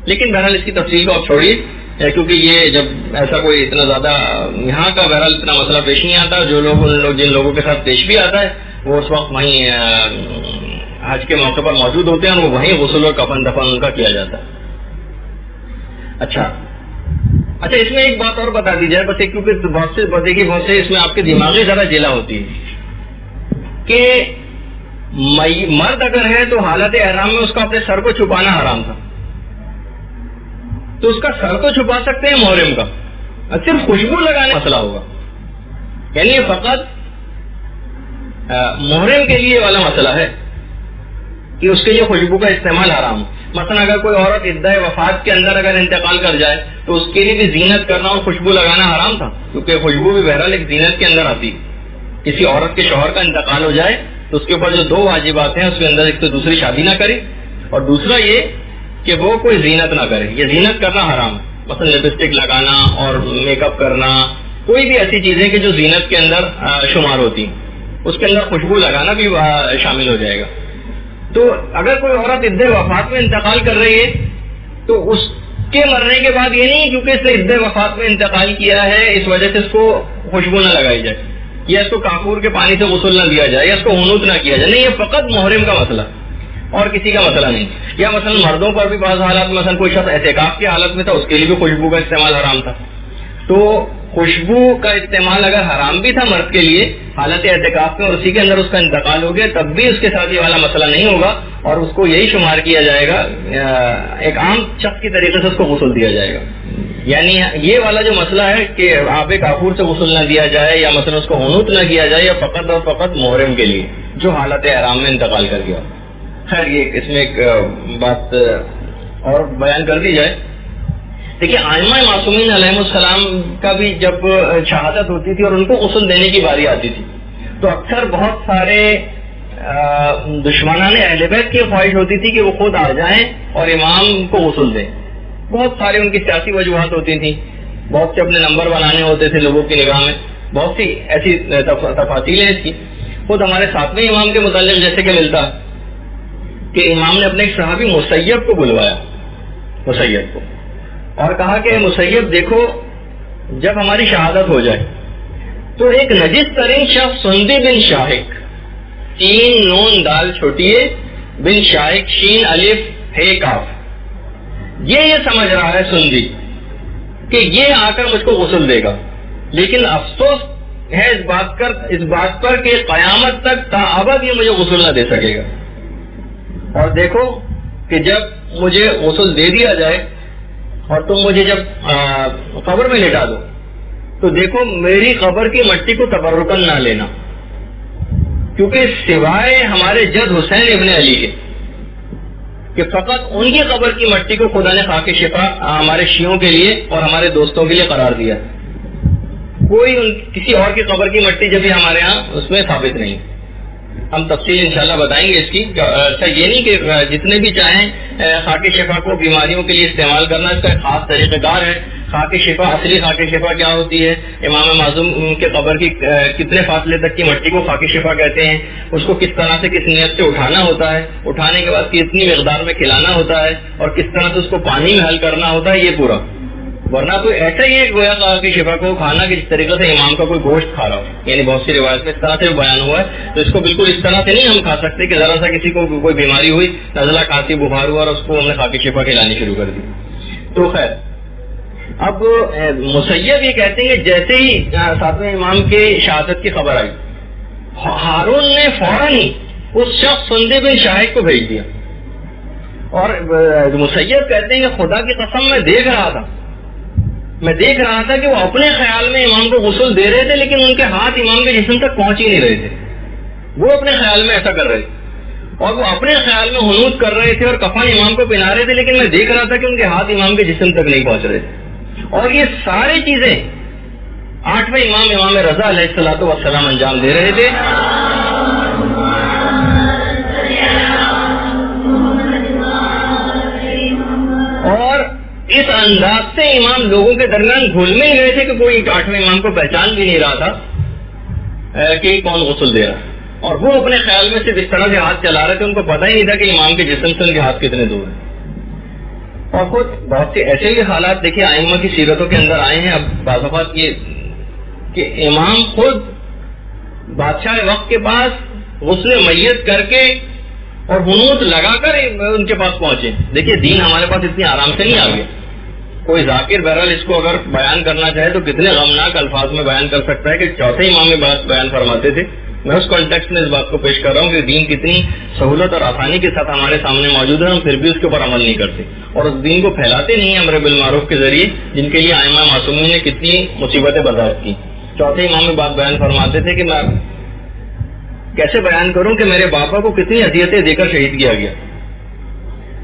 لیکن بہرحال اس کی تفصیل کو آپ چھوڑیے کیونکہ یہ جب ایسا کوئی اتنا زیادہ یہاں کا بہرحال اتنا مسئلہ پیش نہیں آتا. جو لوگ جن لوگوں کے ساتھ پیش بھی آتا ہے وہ اس وقت وہیں حج کے موقع پر موجود ہوتے ہیں اور وہ وہیں غسل اور کفن دفن ان کا کیا جاتا ہے. اچھا اس میں ایک بات اور بتا دی جائے بس کیونکہ بہت سے اس میں آپ کے دماغی ذرا جلا ہوتی ہے کہ مرد اگر ہے تو حالت احرام میں اس کا اپنے سر کو چھپانا حرام تھا، تو اس کا سر تو چھپا سکتے ہیں محرم کا، صرف خوشبو لگانے مسئلہ ہوگا. یعنی یہ فقط محرم کے لیے والا مسئلہ ہے کہ اس کے لیے خوشبو کا استعمال حرام. مثلا اگر کوئی عورت عدہ وفات کے اندر اگر انتقال کر جائے تو اس کے لیے بھی زینت کرنا اور خوشبو لگانا حرام تھا، کیونکہ خوشبو بھی بہرحال ایک زینت کے اندر آتی. کسی عورت کے شوہر کا انتقال ہو جائے تو اس کے اوپر جو 2 واجبات ہیں اس کے اندر ایک تو دوسری شادی نہ کرے اور دوسرا یہ کہ وہ کوئی زینت نہ کرے. یہ زینت کرنا حرام ہے. مثلا لپسٹک لگانا اور میک اپ کرنا، کوئی بھی ایسی چیزیں کہ جو زینت کے اندر شمار ہوتی ہیں اس کے اندر خوشبو لگانا بھی شامل ہو جائے گا. تو اگر کوئی عورت عدہ وفات میں انتقال کر رہی ہے تو اس کے مرنے کے بعد یہ نہیں کیونکہ اس نے عدہ وفات میں انتقال کیا ہے اس وجہ سے اس کو خوشبو نہ لگائی جائے. یا اس کو کافور کے پانی سے غسل نہ دیا جائے یا اس کو ہنوت نہ کیا جائے. نہیں، یہ فقط محرم کا مسئلہ اور کسی کا مسئلہ نہیں. یا مثلا مردوں پر بھی بعض حالات میں، مثلا کوئی شخص اعتکاف کی حالت میں تھا، اس کے لیے بھی خوشبو کا استعمال حرام تھا. تو خوشبو کا استعمال اگر حرام بھی تھا مرد کے لیے حالت اعتکاف میں اور اسی کے اندر اس کا انتقال ہو گیا، تب بھی اس کے ساتھ یہ والا مسئلہ نہیں ہوگا اور اس کو یہی شمار کیا جائے گا، ایک عام شخص کی طریقے سے اس کو غسل دیا جائے گا. یعنی یہ والا جو مسئلہ ہے کہ آب کافور سے غسل نہ دیا جائے یا مثلا اس کو ہنوت نہ کیا جائے، یا فقط اور فقط محرم کے لیے جو حالت احرام میں انتقال کر گیا. خیر، یہ اس میں ایک بات اور بیان کر دی جائے. دیکھیے، ائمہ معصومین علیہ السلام کا بھی جب شہادت ہوتی تھی اور ان کو غسل دینے کی باری آتی تھی تو اکثر بہت سارے دشمنان اہل بیت کی خواہش ہوتی تھی کہ وہ خود آ جائیں اور امام کو غسل دیں. بہت سارے ان کی سیاسی وجوہات ہوتی تھیں، بہت سے اپنے نمبر بنانے ہوتے تھے لوگوں کی نگاہ میں، بہت سی ایسی تفاصیل ہیں اس کی. خود ہمارے ساتویں امام کے متعلق جیسے کہ ملتا کہ امام نے اپنے ایک صحابی مسیب کو بلوایا، مسیب کو، اور کہا کہ مسیب دیکھو، جب ہماری شہادت ہو جائے تو ایک نجس ترین شخص سندی بن شاہق، تین نون دال چھوٹیے بن شاہق شین الف ہے کاف، یہ سمجھ رہا ہے سندی کہ یہ آ کر مجھ کو غسل دے گا، لیکن افسوس ہے اس بات پر کہ قیامت تک تا ابد یہ مجھے غسل نہ دے سکے گا. اور دیکھو کہ جب مجھے غسل دے دیا جائے اور تم مجھے جب قبر میں لٹا دو تو دیکھو میری قبر کی مٹی کو تبرکن نہ لینا، کیونکہ سوائے ہمارے جد حسین ابن علی کے کہ فقط ان کی قبر کی مٹی کو خدا نے خاک شفا ہمارے شیعوں کے لیے اور ہمارے دوستوں کے لیے قرار دیا. کوئی کسی اور کی قبر کی مٹی جب بھی ہمارے ہاں اس میں ثابت نہیں. ہم تفصیل انشاءاللہ بتائیں گے اس کی. اچھا، یہ نہیں کہ جتنے بھی چاہیں خاک شفا کو بیماریوں کے لیے استعمال کرنا، اس کا ایک خاص طریقہ کار ہے. خاک شفا، اصلی خاک شفا کیا ہوتی ہے، امام معصوم کے قبر کی کتنے فاصلے تک کی مٹی کو خاک شفا کہتے ہیں، اس کو کس طرح سے کس نیت سے اٹھانا ہوتا ہے، اٹھانے کے بعد کتنی مقدار میں کھلانا ہوتا ہے اور کس طرح سے اس کو پانی میں حل کرنا ہوتا ہے، یہ پورا. ورنہ کوئی ایسا ہی ہے گویا خاک شفا کو کھانا کہ جس طریقے سے امام کا کوئی گوشت کھا رہا ہو، یعنی بہت سی روایت میں اس طرح سے بیان ہوا ہے. تو اس کو بالکل اس طرح سے نہیں ہم کھا سکتے کہ ذرا سا کسی کو کوئی بیماری ہوئی، نزلہ کھانسی بخار ہوا اور اس کو ہم نے خاک شفا کھلانی شروع کر دی. تو خیر، اب مسیب یہ کہتے ہیں کہ جیسے ہی ساتویں امام کے شہادت کی خبر آئی، ہارون نے فوراً ہی اس شخص سندی بن شاہق کو بھیج دیا. اور مسیب کہتے ہیں کہ خدا کی قسم میں دیکھ رہا تھا کہ وہ اپنے خیال میں امام کو غسل دے رہے تھے، لیکن ان کے ہاتھ امام کے جسم تک پہنچ ہی نہیں رہے تھے. وہ اپنے خیال میں ایسا کر رہے تھے اور وہ اپنے خیال میں ہنوت کر رہے تھے اور کفن امام کو پہنا رہے تھے، لیکن میں دیکھ رہا تھا کہ ان کے ہاتھ امام کے جسم تک نہیں پہنچ رہے تھے. اور یہ ساری چیزیں آٹھویں امام رضا علیہ الصلوۃ والسلام انجام دے رہے تھے. اور اس انداز سے امام لوگوں کے درمیان گھل مل گئے تھے کہ کوئی آٹھویں امام کو پہچان بھی نہیں رہا تھا کہ کون غسل دے رہا. اور وہ اپنے خیال میں صرف اس طرح سے ہاتھ چلا رہے تھے، ان کو پتہ ہی نہیں تھا کہ امام کے جسم سے ان کے ہاتھ کتنے دور ہیں. اور خود بہت سے ایسے بھی حالات دیکھیے ائمہ کی سیرتوں کے اندر آئے ہیں. اب بعض اوقات یہ کہ امام خود بادشاہ وقت کے پاس غسل میت کر کے اور ہنوت لگا کر ان کے پاس پہنچے. دیکھیے دین ہمارے پاس اتنی آرام سے نہیں آ گیا. کوئی ذاکر بہرحال اس کو اگر بیان کرنا چاہے تو کتنے غمناک الفاظ میں بیان کر سکتا ہے کہ چوتھے امام میں بات بیان فرماتے تھے. میں اس کانٹیکسٹ میں اس بات کو پیش کر رہا ہوں کہ دین کتنی سہولت اور آسانی کے ساتھ ہمارے سامنے موجود ہے، ہم پھر بھی اس کے اوپر عمل نہیں کرتے اور اس دین کو پھیلاتے نہیں ہیں امر بالمعروف کے ذریعے، جن کے لیے ائمہ معصومین نے کتنی مصیبتیں برداشت کی. چوتھے امام میں بات بیان فرماتے تھے کہ میں کیسے بیان کروں کہ میرے بابا کو کتنی اذیتیں دے کر شہید کیا گیا.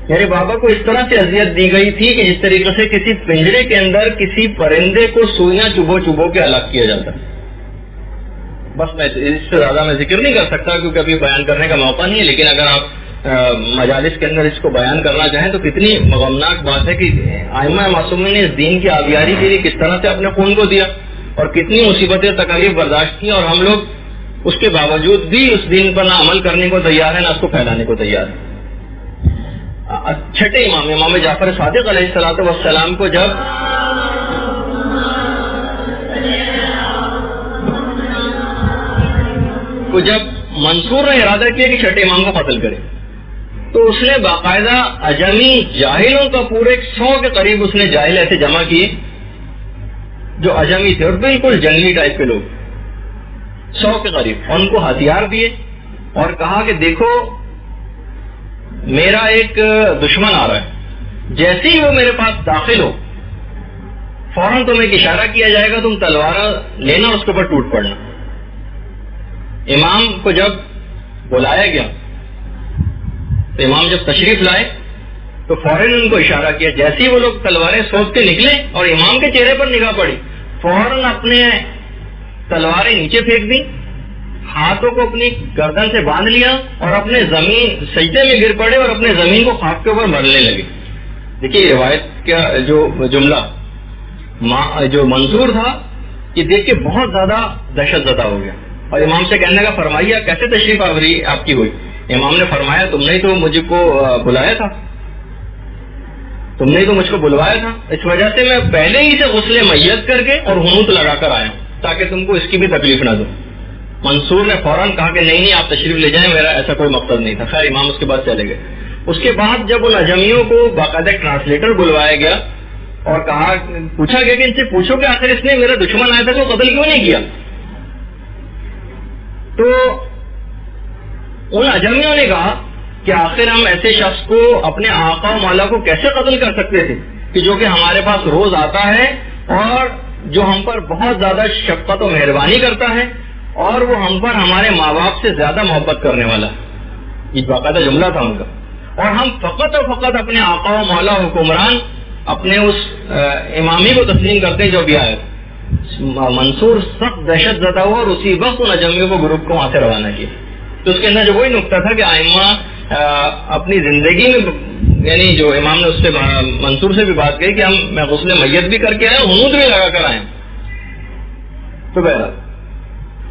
میرے بابا کو اس طرح سے اذیت دی گئی تھی کہ جس طریقے سے کسی پنجرے کے اندر کسی پرندے کو سوئیاں چبو کے ہلاک کیا جاتا. بس میں اس سے زیادہ میں ذکر نہیں کر سکتا کیونکہ ابھی بیان کرنے کا موقع نہیں ہے، لیکن اگر آپ مجالس کے اندر اس کو بیان کرنا چاہیں تو کتنی غمناک بات ہے کہ ائمہ معصومین نے اس دین کی آبیاری کے لیے کس طرح سے اپنے خون کو دیا اور کتنی مصیبتیں تکالیف برداشت کی، اور ہم لوگ اس کے باوجود بھی اس دین پر نہ عمل کرنے کو تیار ہے نہ اس کو پھیلانے کو تیار ہے. چھٹے امام جعفر صادق علیہ الصلوۃ والسلام کو جب کو جب منصور نے ارادہ کیا کہ چھٹے امام کو قتل کرے تو اس نے باقاعدہ اجمی جاہلوں کا پورے 100 کے قریب اس نے جاہل ایسے جمع کیے جو اجمی تھے اور بالکل جنگلی ٹائپ کے لوگ 100 کے قریب، اور ان کو ہتھیار دیے اور کہا کہ دیکھو میرا ایک دشمن آ رہا ہے، جیسے ہی وہ میرے پاس داخل ہو فوراً تمہیں ایک اشارہ کیا جائے گا، تم تلوار لینا اس کے اوپر ٹوٹ پڑنا۔ امام کو جب بلایا گیا تو امام جب تشریف لائے تو فوراً ان کو اشارہ کیا، جیسے ہی وہ لوگ تلواریں سونپ کے نکلے اور امام کے چہرے پر نگاہ پڑی فوراً اپنے تلواریں نیچے پھینک دی، ہاتھوں کو اپنی گردن سے باندھ لیا اور اپنے زمین سجدے میں گر پڑے اور اپنے زمین کو خاک کے اوپر مرنے لگے۔ دیکھیے روایت کا جو جملہ جو منصور تھا یہ دیکھ کے بہت زیادہ دہشت زدہ ہو گیا اور امام سے کہنے کا فرمائیے کیسے تشریف آوری آپ کی ہوئی؟ امام نے فرمایا تم نے تو مجھ کو بلایا تھا، تم نے تو مجھ کو بلوایا تھا، اس وجہ سے میں پہلے ہی سے غسل میت کر کے اور ہنوت لگا کر آیا ہوں تاکہ تم کو اس کی بھی تکلیف نہ دو۔ منصور نے فوراً کہا کہ نہیں آپ تشریف لے جائیں، میرا ایسا کوئی مقصد نہیں تھا۔ خیر امام اس کے بعد چلے گئے۔ اس کے بعد جب ان اجمیوں کو باقاعدہ ٹرانسلیٹر بلوایا گیا اور کہا پوچھا گیا کہ ان سے پوچھو کہ آخر اس نے میرا دشمن آیا تھا تو قتل کیوں نہیں کیا؟ تو ان اجمیوں نے کہا کہ آخر ہم ایسے شخص کو اپنے آقا و مولا کو کیسے قتل کر سکتے تھے کہ جو کہ ہمارے پاس روز آتا ہے اور جو ہم پر بہت زیادہ شفقت و مہربانی کرتا ہے اور وہ ہم پر ہمارے ماں باپ سے زیادہ محبت کرنے والا ہے۔ یہ باقاعدہ جملہ تھا ان کا، اور ہم فقط اور فقط اپنے آقا و مولا حکمران اپنے اس امامی کو تسلیم کرتے جو بھی آئے۔ منصور سخت دہشت زدہ ہوا اور اسی وقت ان اجمیوں کو گروپ کو وہاں سے روانہ کیا۔ تو اس کے اندر جو وہی نقطہ تھا کہ آئمہ اپنی زندگی میں یعنی جو امام نے اس سے منصور سے بھی بات کہی کہ میں غسل میت بھی کر کے آیا، ہنوت بھی لگا کر آئے۔ تو بہرحال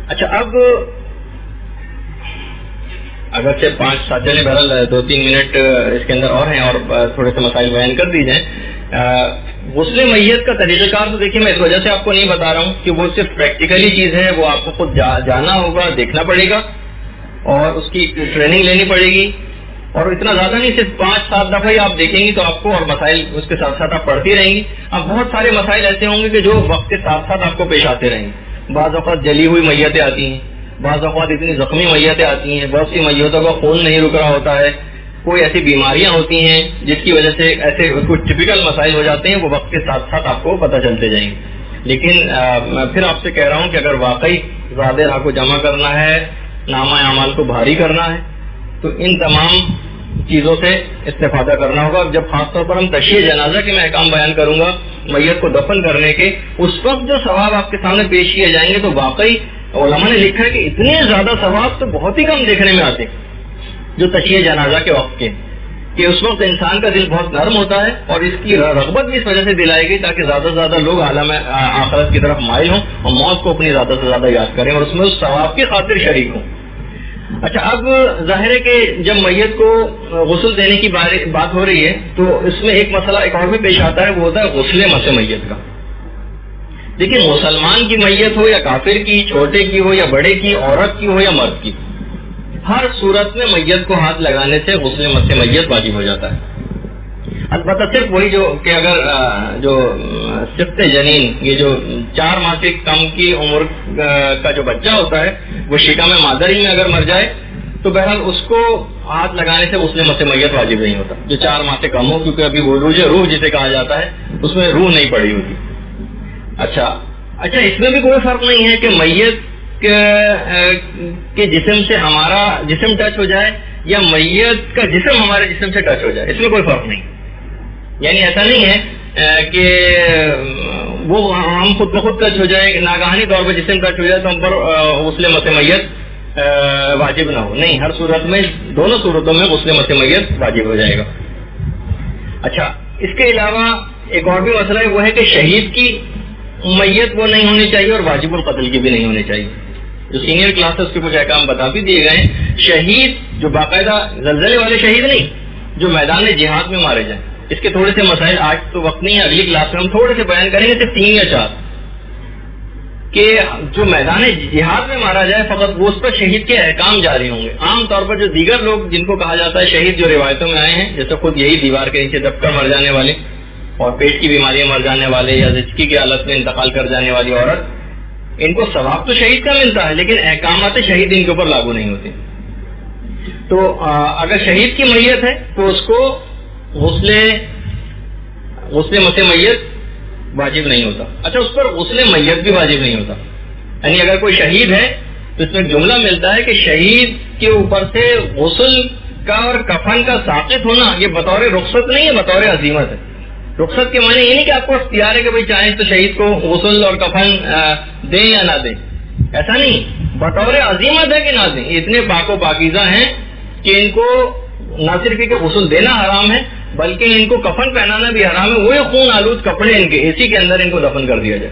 اچھا اب اگرچہ 5-7 چلے بہرحال 2-3 منٹ اس کے اندر اور ہیں اور تھوڑے سے مسائل بیان کر دی جائیں۔ غسل میت کا طریقہ کار تو دیکھیے میں اس وجہ سے آپ کو نہیں بتا رہا ہوں کہ وہ صرف پریکٹیکلی چیز ہے، وہ آپ کو خود جانا ہوگا، دیکھنا پڑے گا اور اس کی ٹریننگ لینی پڑے گی، اور اتنا زیادہ نہیں، صرف 5-7 دفعہ ہی آپ دیکھیں گی تو آپ کو، اور مسائل اس کے ساتھ ساتھ آپ پڑھتی رہیں گی۔ اب بہت سارے مسائل ایسے ہوں گے کہ جو وقت کے ساتھ ساتھ آپ کو پیش آتے رہیں گے۔ بعض اوقات جلی ہوئی میتیں آتی ہیں، بعض اوقات اتنی زخمی میتیں آتی ہیں، بہت سی میتوں کا خون نہیں رک رہا ہوتا ہے، کوئی ایسی بیماریاں ہوتی ہیں جس کی وجہ سے ایسے کچھ ٹپیکل مسائل ہو جاتے ہیں، وہ وقت کے ساتھ ساتھ آپ کو پتہ چلتے جائیں گے۔ لیکن میں پھر آپ سے کہہ رہا ہوں کہ اگر واقعی زیادہ راہ کو جمع کرنا ہے، نامہ اعمال کو بھاری کرنا ہے، تو ان تمام چیزوں سے استفادہ کرنا ہوگا۔ جب خاص طور پر ہم تشیع جنازہ کے میں احکام بیان کروں گا میت کو دفن کرنے کے، اس وقت جو ثواب آپ کے سامنے پیش کیے جائیں گے تو واقعی علماء نے لکھا ہے کہ اتنے زیادہ ثواب تو بہت ہی کم دیکھنے میں آتے جو تشیع جنازہ کے وقت کے، کہ اس وقت انسان کا دل بہت نرم ہوتا ہے اور اس کی رغبت بھی اس وجہ سے دلائے گی تاکہ زیادہ سے زیادہ لوگ عالم آخرت کی طرف مائل ہوں اور موت کو اپنی زیادہ سے زیادہ یاد کریں اور اس میں اس ثواب کی خاطر شریک ہوں۔ اچھا اب ظاہر ہے کہ جب میت کو غسل دینے کی بات ہو رہی ہے تو اس میں ایک مسئلہ ایک اور بھی پیش آتا ہے، وہ ہوتا ہے غسل مس میت کا۔ دیکھیے مسلمان کی میت ہو یا کافر کی، چھوٹے کی ہو یا بڑے کی، عورت کی ہو یا مرد کی، ہر صورت میں میت کو ہاتھ لگانے سے غسل مس میت واجب ہو جاتا ہے۔ البتہ صرف وہی جو کہ اگر جو صفت جنین، یہ جو 4 ماہ سے کم کی عمر کا جو بچہ ہوتا ہے وہ شکم مادر ہی میں اگر مر جائے تو بہرحال اس کو ہاتھ لگانے سے غسل مس میت واجب نہیں ہوتا، جو 4 ماہ سے کم ہو، کیونکہ ابھی وہ روح جسے کہا جاتا ہے اس میں روح نہیں پڑی ہوتی۔ اچھا اس میں بھی کوئی فرق نہیں ہے کہ میت کے جسم سے ہمارا جسم ٹچ ہو جائے یا میت کا جسم ہمارے جسم سے ٹچ ہو جائے، اس میں کوئی فرق نہیں۔ یعنی ایسا نہیں ہے کہ وہ ہم خود بخود ٹچ ہو جائے، ناگہانی طور پر جسم ٹچ ہو جائے تو ہم پر غسل مس میت واجب نہ ہو، نہیں، ہر صورت میں، دونوں صورتوں میں غسل مس میت واجب ہو جائے گا۔ اچھا اس کے علاوہ ایک اور بھی مسئلہ ہے، وہ ہے کہ شہید کی میت وہ نہیں ہونی چاہیے اور واجب القتل کی بھی نہیں ہونی چاہیے۔ جو سینئر کلاسز کے کچھ احکام بتا بھی دیے گئے ہیں، شہید جو باقاعدہ زلزلے والے شہید نہیں، جو میدان جہاد میں مارے جائیں، اس کے تھوڑے سے مسائل آج تو وقت نہیں ہے، اگلی کلاس میں ہم تھوڑے سے بیان کریں گے، صرف 3 یا 4۔ کہ جو میدان جہاد میں مارا جائے فقط وہ اس پر شہید کے احکام جاری ہوں گے. عام طور پر جو دیگر لوگ جن کو کہا جاتا ہے شہید جو روایتوں میں آئے ہیں، جیسے خود یہی دیوار کے نیچے دب کر مر جانے والے اور پیٹ کی بیماریاں مر جانے والے یا زچگی کی حالت میں انتقال کر جانے والی عورت، ان کو ثواب تو شہید کا ملتا ہے لیکن احکامات شہید ان کے اوپر لاگو نہیں ہوتے. تو اگر شہید کی میت ہے تو اس کو غسل مسح میت واجب نہیں ہوتا. اچھا، اس پر غسل میت بھی واجب نہیں ہوتا. یعنی اگر کوئی شہید ہے تو اس میں ایک جملہ ملتا ہے کہ شہید کے اوپر سے غسل کا اور کفن کا ساقط ہونا یہ بطور رخصت نہیں ہے، بطور عزیمت ہے. رخصت کے معنی یہ نہیں کہ آپ کو اختیار ہے کہ بھائی چاہیں تو شہید کو غسل اور کفن دیں یا نہ دیں، ایسا نہیں. بطور عزیمت ہے کہ نہ دیں. اتنے پاک و پاکیزہ ہیں کہ ان کو نہ صرف کہ غسل دینا حرام ہے بلکہ ان کو کفن پہنانا بھی حرام ہے. وہی خون آلود کپڑے ان کے اے سی کے اندر ان کو دفن کر دیا جائے.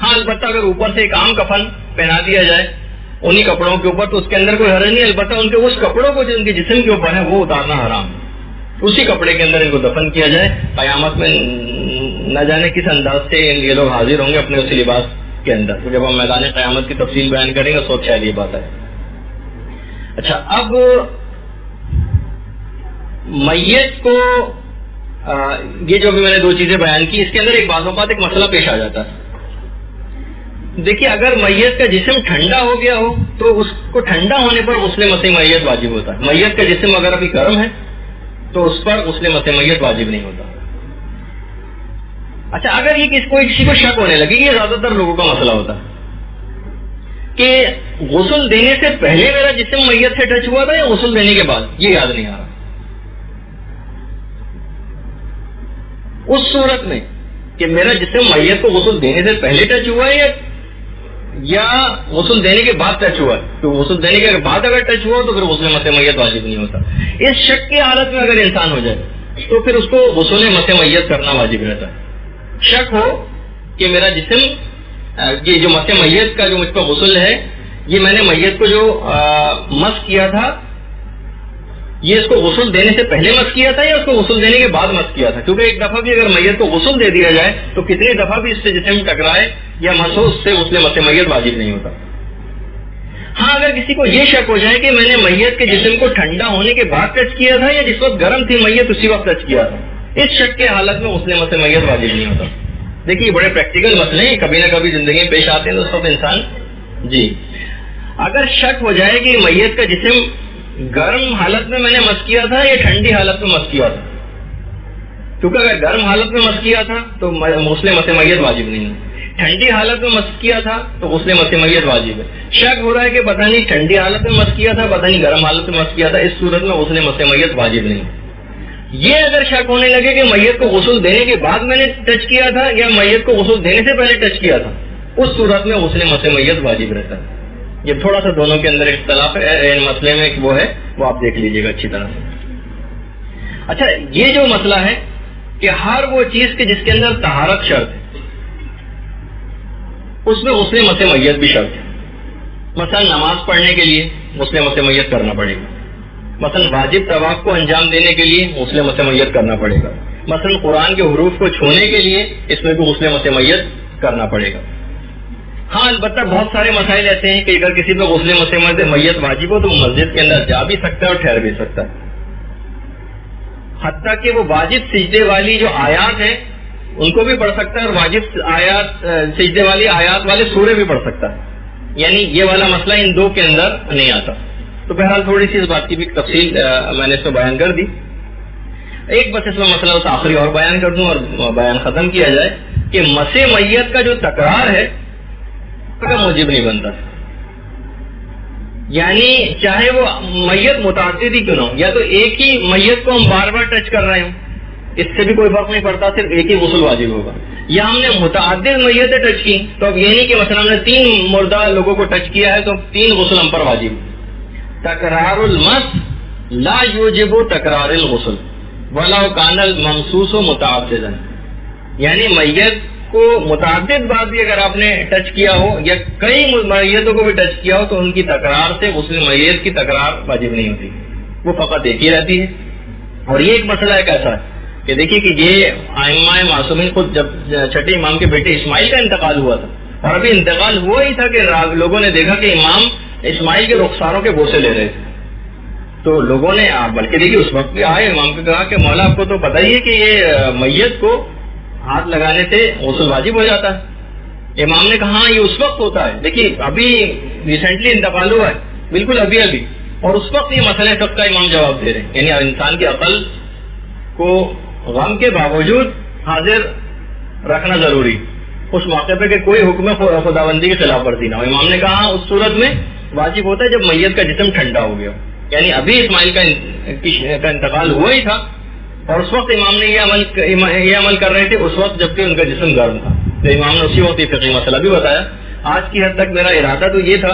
ہاں البتہ اگر اوپر سے ایک عام کفن پہنا دیا جائے انہی کپڑوں کے اوپر تو اس کے اندر کوئی حرج نہیں. البتہ ان کے اس کپڑوں کو جو ان کے جسم کے اوپر ہے وہ اتارنا حرام ہے. اسی کپڑے کے اندر ان کو دفن کیا جائے. قیامت میں نہ جانے کس انداز سے یہ لوگ حاضر ہوں گے اپنے اسی لباس کے اندر. تو جب ہم میدان قیامت کی تفصیل بیان کریں گے تو شاید یہ بات ہے. اچھا، اب میت کو یہ جو بھی میں نے دو چیزیں بیان کی اس کے اندر ایک بعض اوقات ایک مسئلہ پیش آ جاتا ہے. دیکھیے، اگر میت کا جسم ٹھنڈا ہو گیا ہو تو اس کو ٹھنڈا ہونے پر غسل مسح میت واجب ہوتا ہے. میت کا جسم اگر ابھی گرم ہے تو اس پر غسل مسح میت واجب نہیں ہوتا. اچھا، اگر یہ کسی کو شک ہونے لگے، یہ زیادہ تر لوگوں کا مسئلہ ہوتا ہے کہ غسل دینے سے پہلے میرا جسم میت سے ٹچ ہوا تھا یا غسل دینے کے بعد، یہ یاد نہیں آ رہا. اس صورت میں کہ میرا جسم میت کو غسل دینے سے پہلے ٹچ ہوا ہے یا غسل دینے کے بعد ٹچ ہوا ہے، تو غسل دینے کے بعد اگر ٹچ ہوا تو پھر غسل مسح میت واجب نہیں ہوتا. اس شک کی حالت میں اگر انسان ہو جائے تو پھر اس کو غسل مسح میت کرنا واجب رہتا ہے. شک ہو کہ میرا جسم یہ جو مسح میت کا جو مجھ پر غسل ہے یہ میں نے میت کو جو مس کیا تھا یہ اس کو غسل دینے سے پہلے مس کیا تھا یا اس کو غسل دینے کے بعد مس کیا تھا. کیونکہ ایک دفعہ بھی اگر میت کو غسل دے دیا جائے تو کتنی دفعہ بھی اس سے جسم ٹکرائے یا مسو اس سے غسل مسح میت واجب نہیں ہوتا. ہاں، اگر کسی کو یہ شک ہو جائے کہ میں نے میت کے جسم کو ٹھنڈا ہونے کے بعد ٹچ کیا تھا یا جس وقت گرم تھی میت اسی وقت ٹچ کیا تھا، اس شک کے حالت میں غسل مسح میت واجب نہیں ہوتا. دیکھیے، بڑے پریکٹیکل مسئلے ہیں، کبھی نہ کبھی زندگی میں پیش آتے ہیں تو اس وقت انسان اگر شک ہو جائے کہ میت کا جسم گرم حالت میں نے مس کیا تھا یا ٹھنڈی حالت میں مس کیا تھا، کیونکہ اگر گرم حالت میں مس کیا تھا تو غسل مسح میت واجب نہیں ہے. ٹھنڈی حالت میں مس کیا تھا تو غسل مسح میت واجب ہے. شک ہو رہا ہے کہ پتہ نہیں ٹھنڈی حالت میں مس کیا تھا پتہ نہیں گرم حالت میں مس کیا تھا، اس صورت میں غسل مسح میت واجب نہیں. یہ اگر شک ہونے لگے کہ میت کو غسل دینے کے بعد میں نے ٹچ کیا تھا یا میت کو غسل دینے سے پہلے ٹچ کیا تھا، اس صورت میں غسل مسح میت واجب رہتا ہے. یہ تھوڑا سا دونوں کے اندر اختلاف ہے، مسئلے میں وہ ہے وہ آپ دیکھ لیجئے گا اچھی طرح سے. اچھا، یہ جو مسئلہ ہے کہ ہر وہ چیز کے جس کے اندر طہارت شرط ہے اس میں غسل مسح میت بھی شرط ہے. مثلا نماز پڑھنے کے لیے غسل مسح میت کرنا پڑے گا. مثلا واجب طواف کو انجام دینے کے لیے غسل مسح میت کرنا پڑے گا. مثلا قرآن کے حروف کو چھونے کے لیے اس میں بھی غسل مسح میت کرنا پڑے گا. ہاں البتہ بہت سارے مسائل ایسے ہیں کہ اگر کسی پہ غسل مسح میت واجب ہو تو وہ مسجد کے اندر جا بھی سکتا ہے اور ٹھہر بھی سکتا ہے. حتیٰ کہ وہ واجب سجدے والی جو آیات ہیں ان کو بھی پڑھ سکتا ہے اور واجب آیات سجدے والی آیات والے سورے بھی پڑھ سکتا ہے. یعنی یہ والا مسئلہ ان دو کے اندر نہیں آتا. تو بہرحال تھوڑی سی اس بات کی بھی تفصیل میں نے اس میں بیان کر دی. ایک بس اس میں مسئلہ اس آخری اور بیان کر دوں اور بیان ختم کیا جائے کہ مسح میت کا جو تکرار ہے کا موجب نہیں بنتا. یعنی چاہے وہ میت متعدد ہی کیوں نہ ہو، یا تو ایک ہی میت کو ہم بار بار ٹچ کر رہے ہوں اس سے بھی کوئی فرق نہیں پڑتا، صرف ایک ہی غسل واجب ہوگا. یا ہم نے متعدد میتیں ٹچ کی تو اب یہ نہیں کہ مثلا ہم نے 3 مردہ لوگوں کو ٹچ کیا ہے تو 3 غسل ہم پر واجب. تکرار المس لا یوجب تکرار الغسل ولو کان الممسوس متعددا. یعنی میت کو متعدد بار بھی اگر آپ نے ٹچ کیا ہو یا کئی میتوں کو بھی ٹچ کیا ہو تو ان کی تکرار سے غسل میت کی تکرار واجب نہیں ہوتی، وہ فقط ایک ہی رہتی ہے. اور یہ ایک مسئلہ ایک ایسا ہے کہ دیکھیے کہ یہ ائمہ معصومین خود جب چھٹے امام کے بیٹے اسماعیل کا انتقال ہوا تھا اور ابھی انتقال ہوا ہی تھا کہ لوگوں نے دیکھا کہ امام اسماعیل کے رخساروں کے بوسے لے رہے تھے. تو لوگوں نے بلکہ دیکھیے اس وقت بھی آئے امام کو کہا کہ مولا آپ کو تو پتہ ہی ہے کہ یہ میت کو ہاتھ لگانے سے غسل واجب ہو جاتا ہے. امام نے کہا یہ اس وقت ہوتا ہے. دیکھیے ابھی ریسنٹلی انتقال ہوا ہے, بالکل ابھی اور اس وقت یہ مسئلہ فقہ کا امام جواب دے رہے ہیں. یعنی انسان کی عقل کو غم کے باوجود حاضر رکھنا ضروری اس موقع پہ کہ کوئی حکم خداوندی کی خلاف ورزی نہ ہو. امام نے کہا اس صورت میں واجب ہوتا ہے جب میت کا جسم ٹھنڈا ہو گیا. یعنی ابھی اسماعیل کا انتقال ہوا ہی تھا اور اس وقت امام نے یہ عمل کر رہے تھے اس وقت جبکہ ان کا جسم گرم تھا. تو امام نے اسی وقت یہ فقہی مسئلہ بھی بتایا. آج کی حد تک میرا ارادہ تو یہ تھا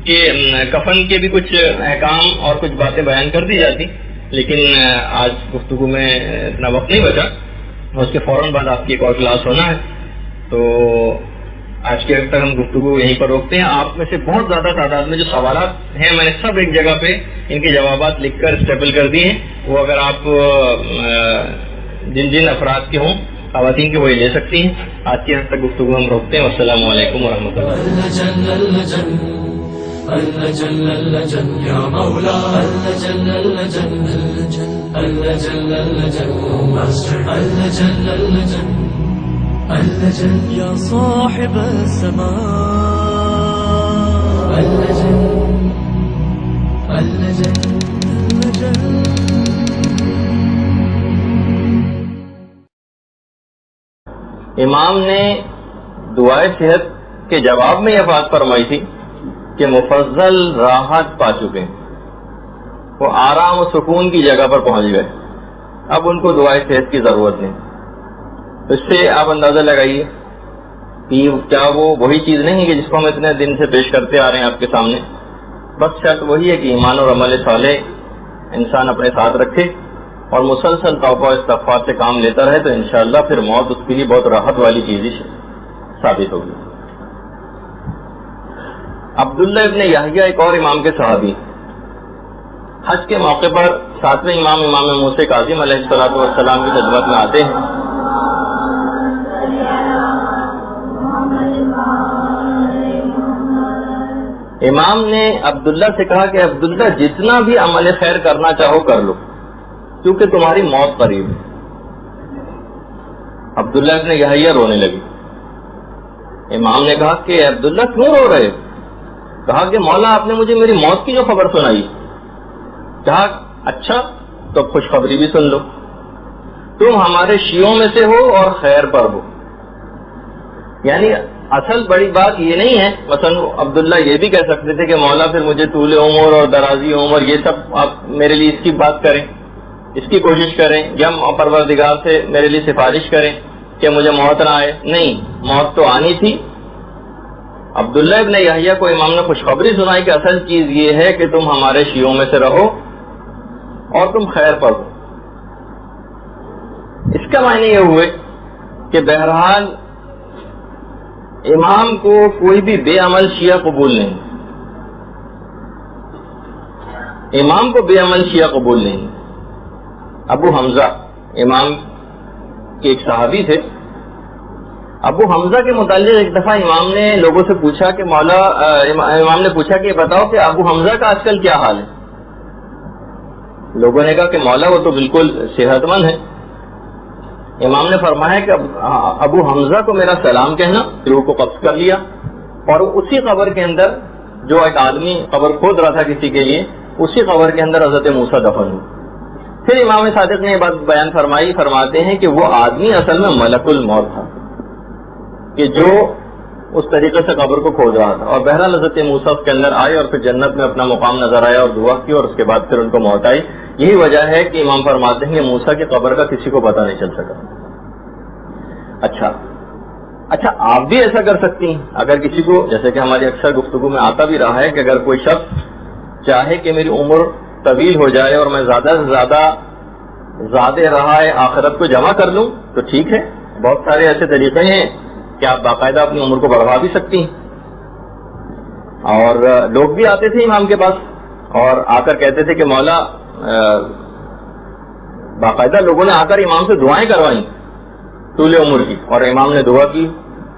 کہ کفن کے بھی کچھ احکام اور کچھ باتیں بیان کر دی جاتی, لیکن آج گفتگو میں اتنا وقت نہیں بچا. اس کے فوراً بعد آپ کی ایک اور کلاس ہونا ہے, تو آج کے وقت تک ہم گفتگو یہیں پر روکتے ہیں. آپ میں سے بہت زیادہ تعداد میں جو سوالات ہیں میں نے سب ایک جگہ پہ ان کے جوابات لکھ کر اسٹیپل کر دیے ہیں. وہ اگر آپ جن افراد کے ہوں خواتین کے وہی لے سکتی ہیں. آج کی حد تک گفتگو ہم روکتے ہیں. السلام علیکم ورحمۃ اللہ. اللجن اللجن يا مولا اللجن اللجن اللجن اللجن اللجن اللجن اللجن يا صاحب السماء اللجن اللجن اللجن. امام نے دعائے صحت کے جواب میں یہ بات فرمائی تھی کہ مفضل راحت پا چکے, وہ آرام و سکون کی جگہ پر پہنچ گئے, اب ان کو دعائے صحت کی ضرورت نہیں. اس سے آپ اندازہ لگائیے کہ کیا وہ وہی چیز نہیں ہے کہ جس کو ہم اتنے دن سے پیش کرتے آ رہے ہیں آپ کے سامنے. بس شرط وہی ہے کہ ایمان اور عمل صالح انسان اپنے ساتھ رکھے اور مسلسل توبہ و استغفار سے کام لیتا رہے, تو انشاءاللہ پھر موت اس کے لیے بہت راحت والی چیز ہی ثابت ہوگی. عبداللہ ابن یحییٰ ایک اور امام کے صحابی, حج کے موقع پر ساتویں امام موسیٰ کاظم علیہ السلام کی خدمت میں آتے ہیں. امام نے عبداللہ سے کہا کہ عبداللہ جتنا بھی عمل خیر کرنا چاہو کر لو کیونکہ تمہاری موت قریب ہے. عبداللہ ابن یحییٰ رونے لگی. امام نے کہا کہ عبداللہ کیوں رو رہے؟ کہا کہ مولا آپ نے مجھے میری موت کی جو خبر سنائی. کہا اچھا تو خوشخبری بھی سن لو, تم ہمارے شیعوں میں سے ہو اور خیر پر ہو. یعنی اصل بڑی بات یہ نہیں ہے, مثلا عبداللہ یہ بھی کہہ سکتے تھے کہ مولا پھر مجھے طول عمر اور درازی عمر یہ سب آپ میرے لیے اس کی بات کریں, اس کی کوشش کریں, یا پروردگار سے میرے لیے سفارش کریں کہ مجھے موت نہ آئے. نہیں, موت تو آنی تھی. عبداللہ ابن یحییٰ کو امام نے خوشخبری سنائی کہ اصل چیز یہ ہے کہ تم ہمارے شیعوں میں سے رہو اور تم خیر پر ہو. اس کا معنی یہ ہوئے کہ بہرحال امام کو کوئی بھی بے عمل شیعہ قبول نہیں, امام کو بے عمل شیعہ قبول نہیں. ابو حمزہ امام کے ایک صحابی تھے. ابو حمزہ کے متعلق ایک دفعہ امام نے لوگوں سے پوچھا کہ مولا, امام نے پوچھا کہ بتاؤ کہ ابو حمزہ کا آج کل کیا حال ہے؟ لوگوں نے کہا کہ مولا وہ تو بالکل صحت مند ہے. امام نے فرمایا کہ ابو حمزہ کو میرا سلام کہنا. روح کو قبض کر لیا اور اسی قبر کے اندر جو ایک آدمی قبر کھود رہا تھا کسی کے لیے, اسی قبر کے اندر حضرت موسیٰ دفن ہوئے. پھر امام صادق نے یہ بات بیان فرمائی, فرماتے ہیں کہ وہ آدمی اصل میں ملک الموت تھا کہ جو اس طریقے سے قبر کو کھود رہا تھا. اور بہرحال حضرت موسیٰ اس کے اندر آئے اور پھر جنت میں اپنا مقام نظر آیا اور دعا کی, اور اس کے بعد پھر ان کو موت آئی. یہی وجہ ہے کہ امام فرماتے ہیں کہ موسیٰ کی قبر کا کسی کو پتہ نہیں چل سکا. اچھا آپ بھی ایسا کر سکتی ہیں اگر کسی کو, جیسے کہ ہماری اکثر گفتگو میں آتا بھی رہا ہے کہ اگر کوئی شخص چاہے کہ میری عمر طویل ہو جائے اور میں زیادہ سے زیادہ رہا ہے آخرت کو جمع کر لوں تو ٹھیک ہے. بہت سارے ایسے طریقے ہیں کہ آپ باقاعدہ اپنی عمر کو بڑھوا بھی سکتی ہیں. اور لوگ بھی آتے تھے امام کے پاس اور آ کر کہتے تھے کہ مولا, باقاعدہ لوگوں نے آ کر امام سے دعائیں کروائیں طول عمر کی, اور امام نے دعا کی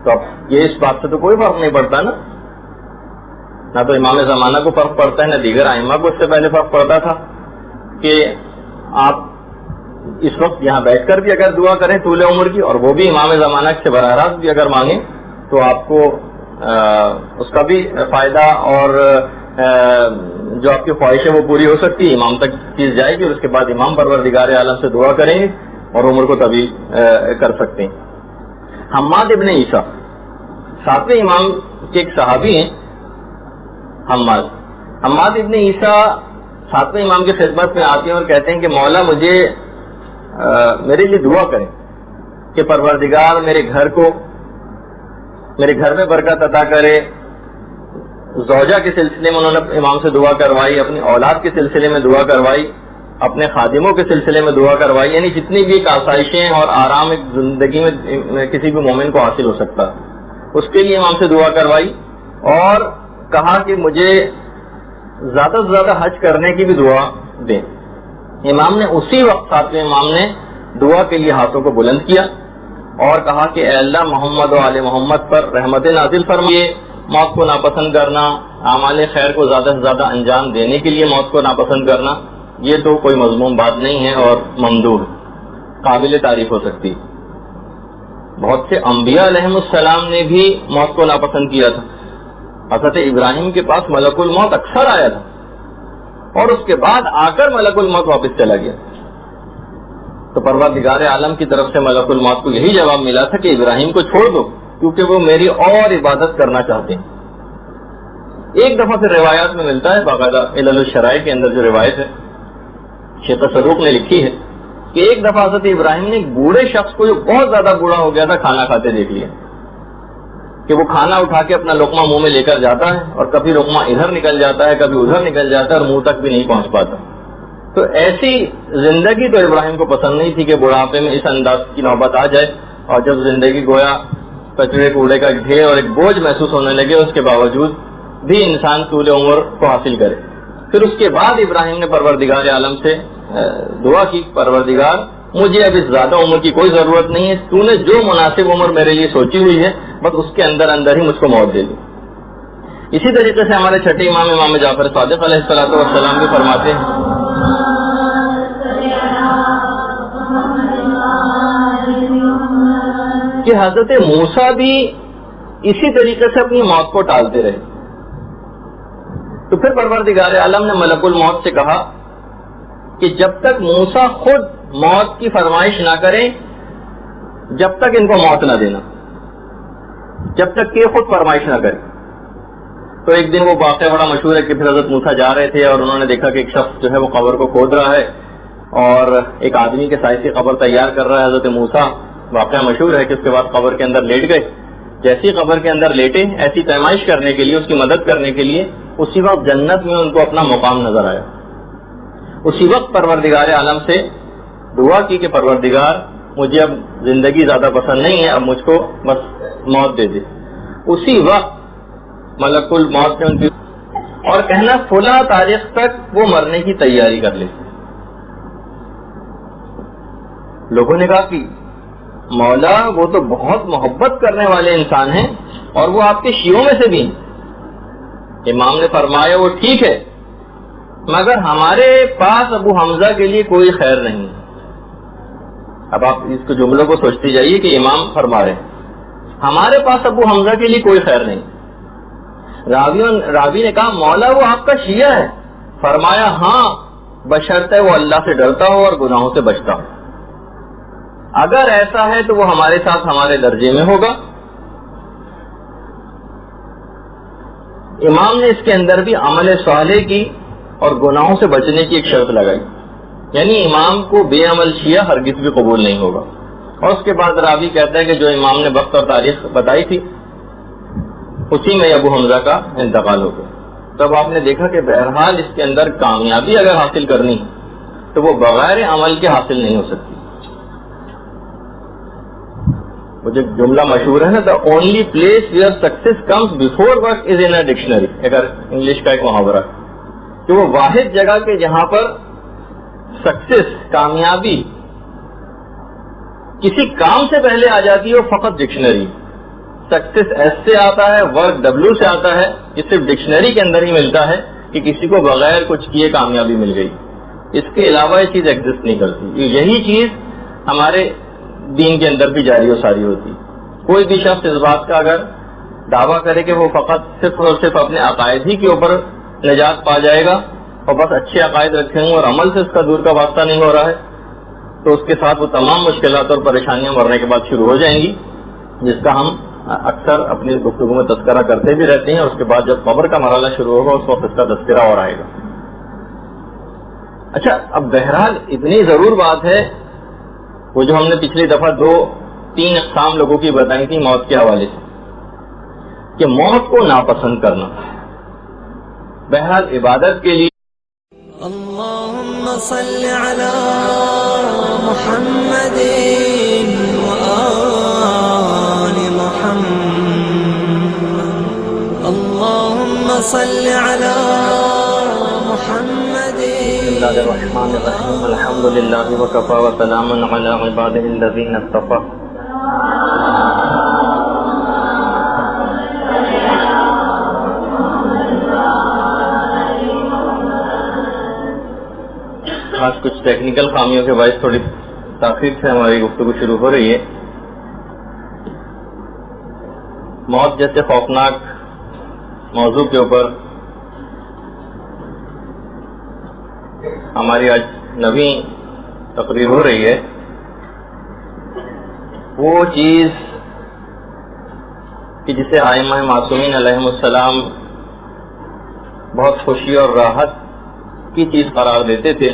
تو اب یہ اس بات سے تو کوئی فرق نہیں پڑتا نا، نہ تو امام زمانہ کو فرق پڑتا ہے نہ دیگر ائمہ کو اس سے پہلے فرق پڑتا تھا کہ آپ اس وقت یہاں بیٹھ کر بھی اگر دعا کریں طول عمر کی، اور وہ بھی امام زمانہ سے براہ راست بھی اگر مانگیں تو آپ کو اس کا بھی فائدہ اور جو آپ کی خواہش ہے وہ پوری ہو سکتی ہے، امام تک چیز جائے گی، اور اس کے بعد امام پروردگار عالم سے دعا کریں گے اور عمر کو تبھی کر سکتے ہیں۔ حماد ابن عیسیٰ 7ویں امام کے ایک صحابی ہیں، حماد ابن عیسیٰ 7ویں امام کی خدمت میں آتے ہیں اور کہتے ہیں کہ مولا مجھے میرے لیے دعا کریں کہ پروردگار میرے گھر میں برکت عطا کرے۔ زوجہ کے سلسلے میں انہوں نے امام سے دعا کروائی، اپنی اولاد کے سلسلے میں دعا کروائی، اپنے خادموں کے سلسلے میں دعا کروائی، یعنی جتنی بھی ایک آسائشیں اور آرام ایک زندگی میں کسی بھی مومن کو حاصل ہو سکتا اس کے لیے امام سے دعا کروائی، اور کہا کہ مجھے زیادہ سے زیادہ حج کرنے کی بھی دعا دیں۔ امام نے اسی وقت 7ویں امام نے دعا کے لیے ہاتھوں کو بلند کیا اور کہا کہ اے اللہ محمد و آل محمد پر رحمت نازل فرمائیے، موت کو ناپسند کرنا، اعمال خیر کو زیادہ سے زیادہ انجام دینے کے لیے موت کو ناپسند کرنا، یہ تو کوئی مذموم بات نہیں ہے اور ممدوح قابل تعریف ہو سکتی۔ بہت سے انبیاء علیہم السلام نے بھی موت کو ناپسند کیا تھا۔ حضرت ابراہیم کے پاس ملک الموت اکثر آیا تھا اور اس کے بعد آ کر ملک الموت واپس چلا گیا، تو پروردگار عالم کی طرف سے ملک الموت کو یہی جواب ملا تھا کہ ابراہیم کو چھوڑ دو کیونکہ وہ میری اور عبادت کرنا چاہتے ہیں۔ ایک دفعہ پھر روایات میں ملتا ہے، باقاعدہ علل الشرائع کے اندر جو روایت ہے شیخ صدوق نے لکھی ہے کہ ایک دفعہ حضرت ابراہیم نے ایک بوڑھے شخص کو جو بہت زیادہ بوڑھا ہو گیا تھا کھانا کھاتے دیکھ لیا کہ وہ کھانا اٹھا کے اپنا لقمہ منہ میں لے کر جاتا ہے اور کبھی لقمہ ادھر نکل جاتا ہے کبھی ادھر نکل جاتا ہے اور منہ تک بھی نہیں پہنچ پاتا۔ تو ایسی زندگی تو ابراہیم کو پسند نہیں تھی کہ بڑھاپے میں اس انداز کی نوبت آ جائے، اور جب زندگی گویا کچرے کوڑے کا ڈھیر اور ایک بوجھ محسوس ہونے لگے اس کے باوجود بھی انسان طول عمر کو حاصل کرے۔ پھر اس کے بعد ابراہیم نے پروردگار عالم سے دعا کی، پروردگار مجھے اب اس زیادہ عمر کی کوئی ضرورت نہیں ہے، تو نے جو مناسب عمر میرے لیے سوچی ہوئی ہے بس اس کے اندر ہی مجھ کو موت دے دی۔ اسی طریقے سے ہمارے چھٹے امام جعفر صادق علیہ الصلوۃ والسلام بھی فرماتے ہیں کہ حضرت موسیٰ بھی اسی طریقے سے اپنی موت کو ٹالتے رہے، تو پھر پروردگار عالم نے ملک الموت سے کہا کہ جب تک موسیٰ خود موت کی فرمائش نہ کریں جب تک ان کو موت نہ دینا، جب تک کہ خود فرمائش نہ کریں۔ تو ایک دن وہ واقعہ بڑا مشہور ہے کہ پھر حضرت موسیٰ جا رہے تھے اور انہوں نے دیکھا کہ ایک شخص جو ہے وہ قبر کو کھود رہا ہے اور ایک آدمی کے سائز کی قبر تیار کر رہا ہے۔ حضرت موسیٰ واقعہ مشہور ہے کہ اس کے بعد قبر کے اندر لیٹ گئے، جیسی قبر کے اندر لیٹے ایسی پیمائش کرنے کے لیے، اس کی مدد کرنے کے لیے اسی وقت جنت میں ان کو اپنا مقام نظر آیا۔ اسی وقت پروردگار عالم سے دعا کی کہ پروردگار مجھے اب زندگی زیادہ پسند نہیں ہے، اب مجھ کو بس موت دے دے۔ اسی وقت ملک الموت نے ان کی اور کہنا فلاں تاریخ تک وہ مرنے کی تیاری کر لی۔ لوگوں نے کہا کہ مولا وہ تو بہت محبت کرنے والے انسان ہیں اور وہ آپ کے شیعوں میں سے بھی ہیں۔ امام نے فرمایا وہ ٹھیک ہے مگر ہمارے پاس ابو حمزہ کے لیے کوئی خیر نہیں۔ اب آپ اس کو جملوں کو سوچتے جائیے کہ امام فرما رہے ہیں ہمارے پاس ابو حمزہ کے لیے کوئی خیر نہیں۔ راوی نے کہا مولا وہ آپ کا شیعہ ہے؟ فرمایا ہاں بشرطے وہ اللہ سے ڈرتا ہو اور گناہوں سے بچتا ہو، اگر ایسا ہے تو وہ ہمارے ساتھ ہمارے درجے میں ہوگا۔ امام نے اس کے اندر بھی عمل صالح کی اور گناہوں سے بچنے کی ایک شرط لگائی، یعنی امام کو بے عمل شیعہ ہرگز بھی قبول نہیں ہوگا۔ اور اس کے بعد راوی کہتا ہے کہ جو امام نے وقت اور تاریخ بتائی تھی اسی میں ابو حمزہ کا انتقال ہو گیا۔ تب آپ نے دیکھا کہ بہرحال اس کے اندر کامیابی اگر حاصل کرنی تو وہ بغیر عمل کے حاصل نہیں ہو سکتی۔ وہ جو جملہ مشہور ہے نا، the only place where success comes before work is in a dictionary، اگر انگلش کا ایک محاورہ کہ وہ واحد جگہ کے جہاں پر سکسیس کامیابی کسی کام سے پہلے آ جاتی ہے وہ فقط ڈکشنری، سکسیس ایس سے آتا ہے، ورک ڈبلو سے آتا ہے، یہ صرف ڈکشنری کے اندر ہی ملتا ہے کہ کسی کو بغیر کچھ کیے کامیابی مل گئی. اس کے علاوہ یہ چیز ایگزسٹ نہیں کرتی. یہی چیز ہمارے دین کے اندر بھی جاری و ساری ہوتی. کوئی بھی شخص اس بات کا اگر دعویٰ کرے کہ وہ فقط صرف اور صرف اپنے عقائد ہی کے اوپر نجات پا جائے گا اور بس اچھے عقائد رکھیں گے اور عمل سے اس کا دور کا واسطہ نہیں ہو رہا ہے، تو اس کے ساتھ وہ تمام مشکلات اور پریشانیاں مرنے کے بعد شروع ہو جائیں گی، جس کا ہم اکثر اپنی گفتگو میں تذکرہ کرتے بھی رہتے ہیں. اور اس کے بعد جب قبر کا مرحلہ شروع ہوگا اس وقت اس کا تذکرہ اور آئے گا. اچھا، اب بہرحال اتنی ضرور بات ہے، وہ جو ہم نے پچھلی دفعہ 2-3 اقسام لوگوں کی بتائی تھی موت کے حوالے سے، کہ موت کو ناپسند کرنا. بہرحال عبادت کے لیے اللهم صل على محمد وآل محمد. اللهم صل على محمد. بسم اللہ الرحمن الرحیم. الحمد للہ وکفی وسلام علی عبادہ الذین اصطفی. آج کچھ ٹیکنیکل خامیوں کے باعث تھوڑی تاخیر سے ہماری گفتگو شروع ہو رہی ہے. موت جیسے خوفناک موضوع کے اوپر ہماری آج نویں تقریر ہو رہی ہے. وہ چیز کہ جسے ائمہ معصومین علیہم السلام بہت خوشی اور راحت کی چیز قرار دیتے تھے،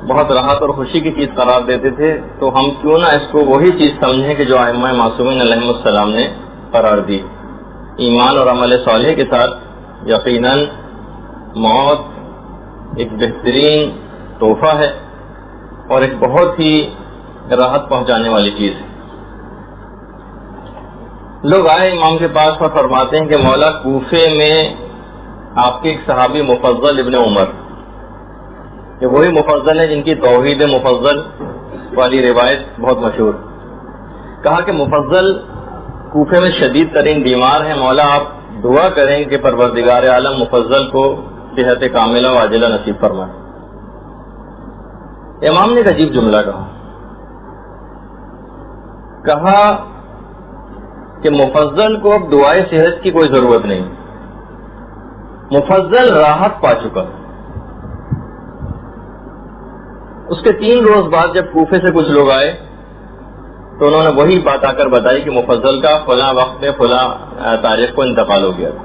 بہت راحت اور خوشی کی چیز قرار دیتے تھے، تو ہم کیوں نہ اس کو وہی چیز سمجھیں کہ جو ائمہ معصومین علیہم السلام نے قرار دی. ایمان اور عمل صالح کے ساتھ یقیناً موت ایک بہترین تحفہ ہے اور ایک بہت ہی راحت پہنچانے والی چیز ہے. لوگ آئے امام کے پاس اور فرماتے ہیں کہ مولا، کوفے میں آپ کے ایک صحابی مفضل ابن عمر، یہ وہی مفضل ہیں جن کی توحید مفضل والی روایت بہت مشہور. کہا کہ مفضل کوفے میں شدید ترین بیمار ہیں، مولا آپ دعا کریں کہ پروردگار عالم مفضل کو صحت کاملہ و عاجلہ نصیب فرمائے. امام نے ایک عجیب جملہ کہا کہ مفضل کو اب دعائے صحت کی کوئی ضرورت نہیں، مفضل راحت پا چکا. اس کے 3 روز بعد جب کوفے سے کچھ لوگ آئے تو انہوں نے وہی بات آ کر بتائی کہ مفضل کا فلاں وقت میں فلاں تاریخ کو انتقال ہو گیا تھا.